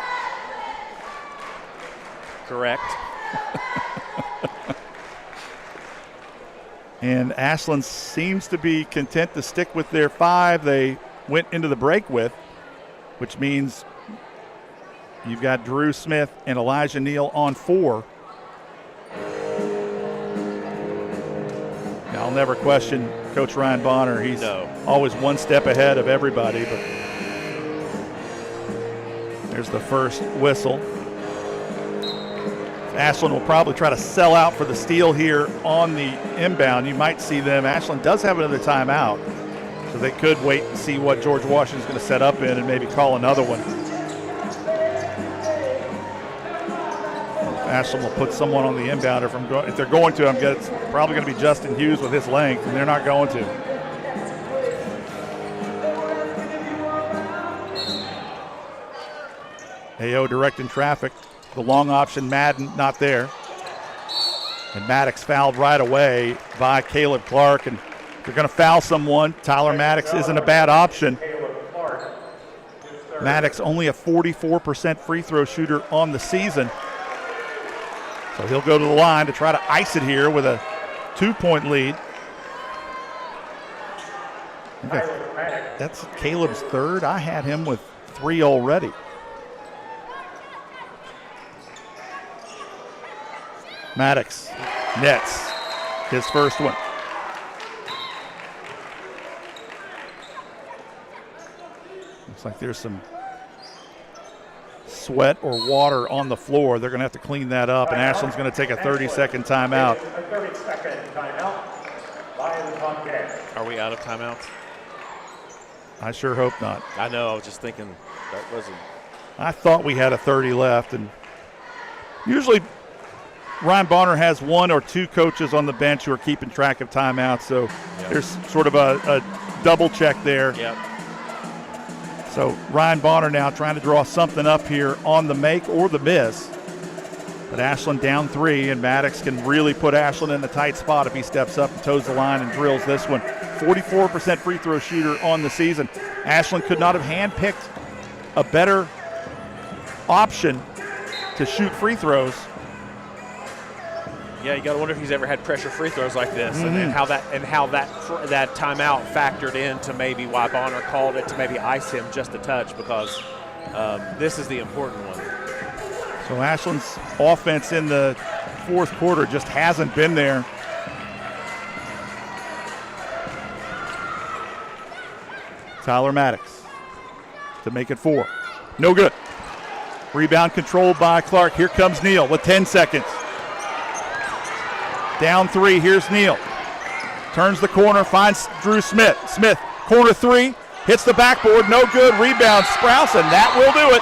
C: Correct.
B: And Ashland seems to be content to stick with their 5 they went into the break with, which means you've got Drew Smith and Elijah Neal on 4. Now, I'll never question Coach Ryan Bonner. He's always one step ahead of everybody, but there's the first whistle. Ashland will probably try to sell out for the steal here on the inbound. You might see them. Ashland does have another timeout, so they could wait and see what George Washington's going to set up in and maybe call another one. Ashland will put someone on the inbounder from if they're going to. I'm guessing it's probably going to be Justin Hughes with his length, and they're not going to. AO directing traffic. The long option, Madden, not there. And Maddox fouled right away by Caleb Clark. And if you're going to foul someone, Tyler Maddox isn't a bad option. Maddox only a 44% free throw shooter on the season. So he'll go to the line to try to ice it here with a 2-point lead. Okay. That's Caleb's 3rd. I had him with 3 already. Maddox nets his first one. Looks like there's some sweat or water on the floor. They're going to have to clean that up, and Ashland's going to take a 30-second timeout.
G: A 30-second timeout by the Tomcats.
C: Are we out of timeouts?
B: I sure hope not.
C: I know. I was just thinking that wasn't.
B: I thought we had a 30 left, and usually Ryan Bonner has 1 or 2 coaches on the bench who are keeping track of timeouts, so there's sort of a double check there.
C: Yep.
B: So Ryan Bonner now trying to draw something up here on the make or the miss. But Ashland down 3, and Maddox can really put Ashland in a tight spot if he steps up and toes the line and drills this one. 44% free throw shooter on the season. Ashland could not have handpicked a better option to shoot free throws.
C: Yeah, you got to wonder if he's ever had pressure free throws like this, and how that timeout factored into maybe why Bonner called it to maybe ice him just a touch, because this is the important one.
B: So Ashland's offense in the 4th quarter just hasn't been there. Tyler Maddox to make it 4. No good. Rebound controlled by Clark. Here comes Neal with 10 seconds. Down 3, here's Neal. Turns the corner, finds Drew Smith. Smith, corner 3, hits the backboard, no good. Rebound, Sprouse, and that will do it.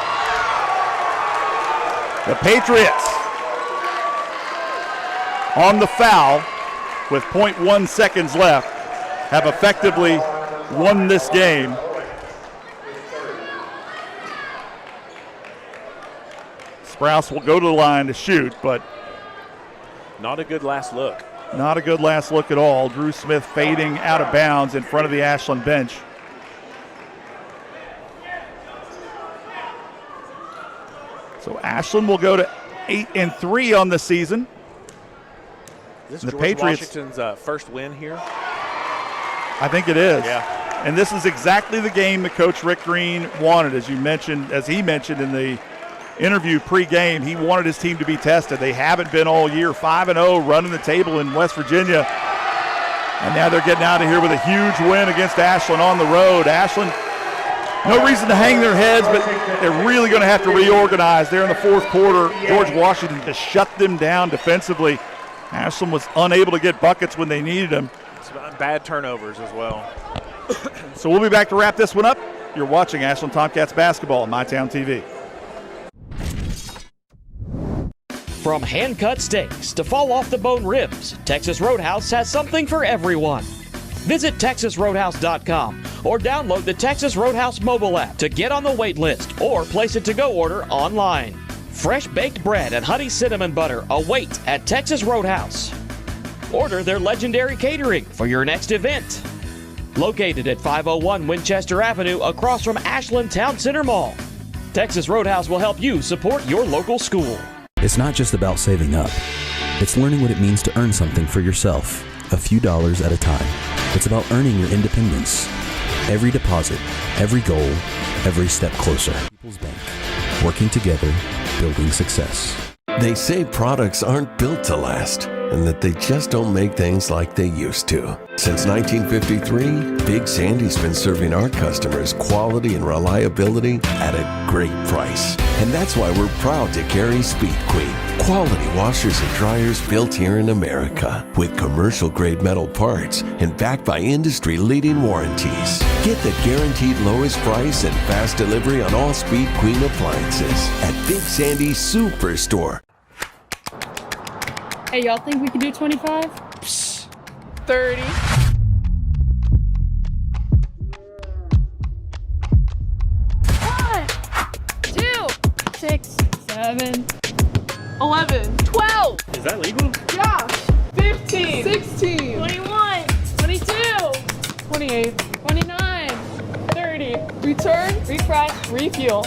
B: The Patriots on the foul with 0.1 seconds left have effectively won this game. Sprouse will go to the line to shoot, but
C: not a good last look.
B: Not a good last look at all. Drew Smith fading out of bounds in front of the Ashland bench. So Ashland will go to 8-3 on the season.
C: Is this
B: the
C: George
B: Patriots,
C: Washington's first win here?
B: I think it is.
C: Yeah.
B: And this is exactly the game that Coach Rick Green wanted, as he mentioned in the interview pregame. He wanted his team to be tested. They haven't been all year. 5-0, running the table in West Virginia. And now they're getting out of here with a huge win against Ashland on the road. Ashland, no reason to hang their heads, but they're really going to have to reorganize. There in the fourth quarter, George Washington just shut them down defensively. Ashland was unable to get buckets when they needed them.
C: Bad turnovers as well.
B: So we'll be back to wrap this one up. You're watching Ashland Tomcats basketball on MyTown TV.
A: From hand-cut steaks to fall-off-the-bone ribs, Texas Roadhouse has something for everyone. Visit TexasRoadhouse.com or download the Texas Roadhouse mobile app to get on the wait list or place a to-go order online. Fresh baked bread and honey cinnamon butter await at Texas Roadhouse. Order their legendary catering for your next event. Located at 501 Winchester Avenue across from Ashland Town Center Mall. Texas Roadhouse will help you support your local school.
F: It's not just about saving up. It's learning what it means to earn something for yourself, a few dollars at a time. It's about earning your independence. Every deposit, every goal, every step closer. People's Bank. Working together, building success.
R: They say products aren't built to last, and that they just don't make things like they used to. Since 1953, Big Sandy's been serving our customers quality and reliability at a great price. And that's why we're proud to carry Speed Queen, quality washers and dryers built here in America, with commercial-grade metal parts and backed by industry-leading warranties. Get the guaranteed lowest price and fast delivery on all Speed Queen appliances at Big Sandy's Superstore.
E: Hey, y'all think we can do 25? Psst. 30. One, 2, 6, 7, 11, 12.
C: Is that legal?
E: Josh, 15, 16, 21, 22, 28, 29, 30. Return, refresh, refuel.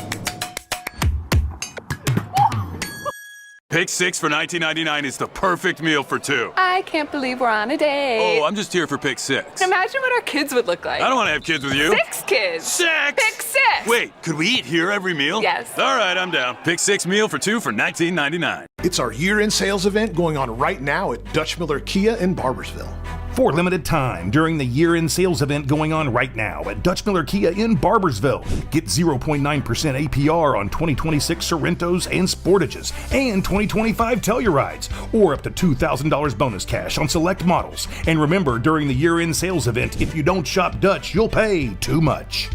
K: Pick six for $19.99 is the perfect meal for two.
D: I can't believe we're on a date.
K: Oh, I'm just here for pick six.
D: Imagine what our kids would look like.
K: I don't want to have kids with you.
D: 6 kids.
K: 6!
D: Pick 6!
K: Wait, could we eat here every meal?
D: Yes.
K: All right, I'm down. Pick six meal for two for $19.99.
Q: It's our year-end sales event going on right now at Dutch Miller Kia in Barbersville.
T: For limited time during the year-end sales event going on right now at Dutch Miller Kia in Barbersville. Get 0.9% APR on 2026 Sorrentos and Sportages and 2025 Tellurides, or up to $2,000 bonus cash on select models. And remember, during the year-end sales event, if you don't shop Dutch, you'll pay too much.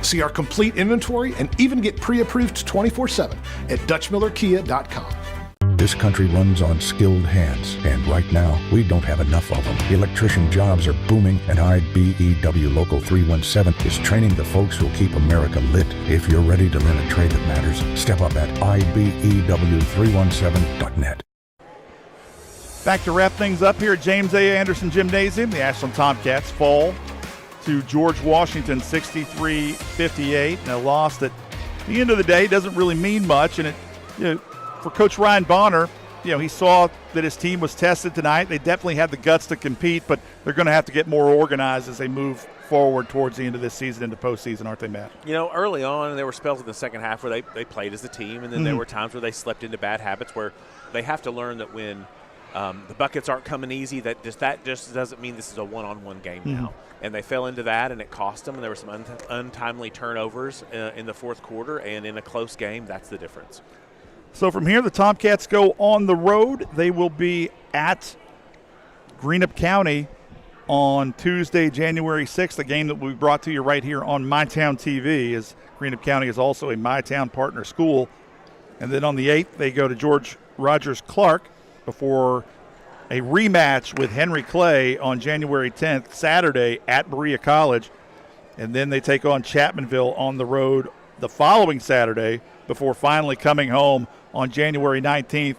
Q: See our complete inventory and even get pre-approved 24/7 at DutchMillerKia.com.
H: This country runs on skilled hands, and right now, we don't have enough of them. Electrician jobs are booming, and IBEW Local 317 is training the folks who'll keep America lit. If you're ready to learn a trade that matters, step up at IBEW317.net.
B: Back to wrap things up here at James A. Anderson Gymnasium. The Ashland Tomcats fall to George Washington 63-58, and a loss that at the end of the day doesn't really mean much. And it, for Coach Ryan Bonner, he saw that his team was tested tonight. They definitely have the guts to compete, but they're going to have to get more organized as they move forward towards the end of this season into postseason, aren't they, Matt?
C: Early on, there were spells in the second half where they played as a team, and then there were times where they slipped into bad habits where they have to learn that when the buckets aren't coming easy, that just doesn't mean this is a one-on-one game now. And they fell into that, and it cost them. And there were some untimely turnovers in the fourth quarter, and in a close game, that's the difference.
B: So from here, the Tomcats go on the road. They will be at Greenup County on Tuesday, January 6th, a game that will be brought to you right here on MyTown TV, as Greenup County is also a MyTown partner school. And then on the 8th, they go to George Rogers Clark before a rematch with Henry Clay on January 10th, Saturday at Berea College. And then they take on Chapmanville on the road the following Saturday before finally coming home on January 19th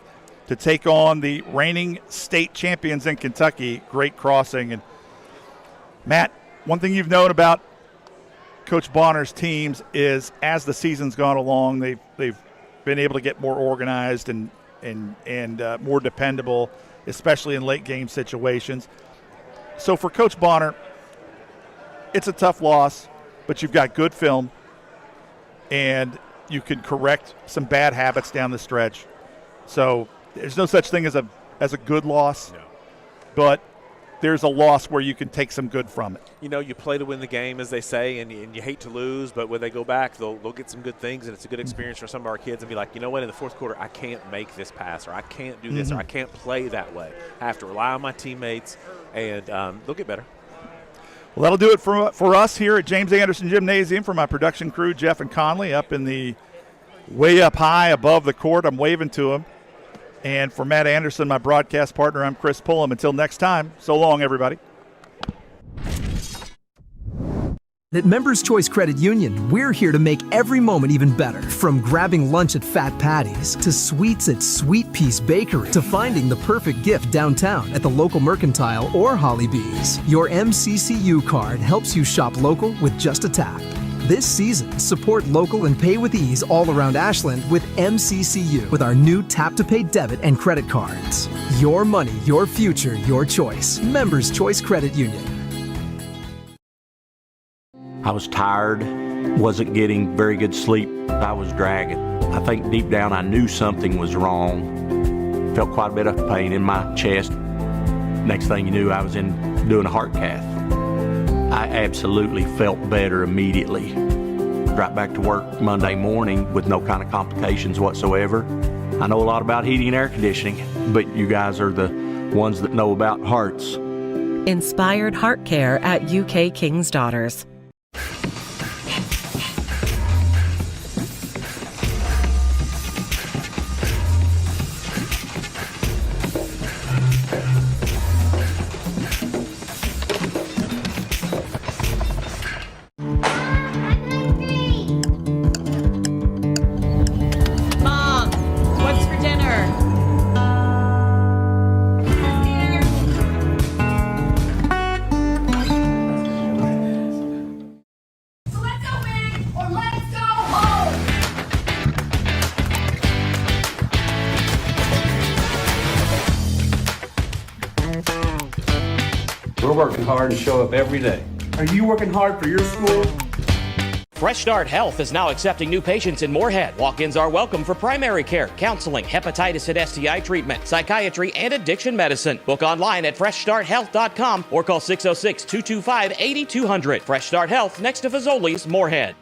B: to take on the reigning state champions in Kentucky, Great Crossing. And Matt, one thing you've known about Coach Bonner's teams is as the season's gone along, they've been able to get more organized and more dependable. especially in late game situations. So for Coach Bonner, it's a tough loss, but you've got good film, and you can correct some bad habits down the stretch. So there's no such thing as a good loss, but there's a loss where you can take some good from it.
C: You know, you play to win the game, as they say, and you hate to lose, but when they go back, they'll get some good things, and it's a good experience for some of our kids and be like, you know what, in the fourth quarter, I can't make this pass, or I can't do this, or I can't play that way. I have to rely on my teammates, and they'll get better.
B: Well, that'll do it for us here at James Anderson Gymnasium. For my production crew, Jeff and Conley, up in the way up high above the court. I'm waving to them. And for Matt Anderson, my broadcast partner, I'm Chris Pullum. Until next time, so long, everybody.
S: At Members Choice Credit Union, we're here to make every moment even better. From grabbing lunch at Fat Patty's, to sweets at Sweet Peace Bakery, to finding the perfect gift downtown at the local Mercantile or Holly Bees. Your MCCU card helps you shop local with just a tap. This season, support local and pay with ease all around Ashland with MCCU with our new tap-to-pay debit and credit cards. Your money, your future, your choice. Members Choice Credit Union.
V: I was tired, wasn't getting very good sleep. I was dragging. I think deep down I knew something was wrong. Felt quite a bit of pain in my chest. Next thing you knew, I was doing a heart cath. I absolutely felt better immediately. Right back to work Monday morning with no kind of complications whatsoever. I know a lot about heating and air conditioning, but you guys are the ones that know about hearts.
M: Inspired Heart Care at UK King's Daughters.
U: Mom, what's for dinner?
I: So let's go big or let's go home.
N: We're working hard and show up every day. Are you working hard for your school?
A: Fresh Start Health is now accepting new patients in Moorhead. Walk-ins are welcome for primary care, counseling, hepatitis and STI treatment, psychiatry, and addiction medicine. Book online at freshstarthealth.com or call 606-225-8200. Fresh Start Health next to Fazoli's, Moorhead.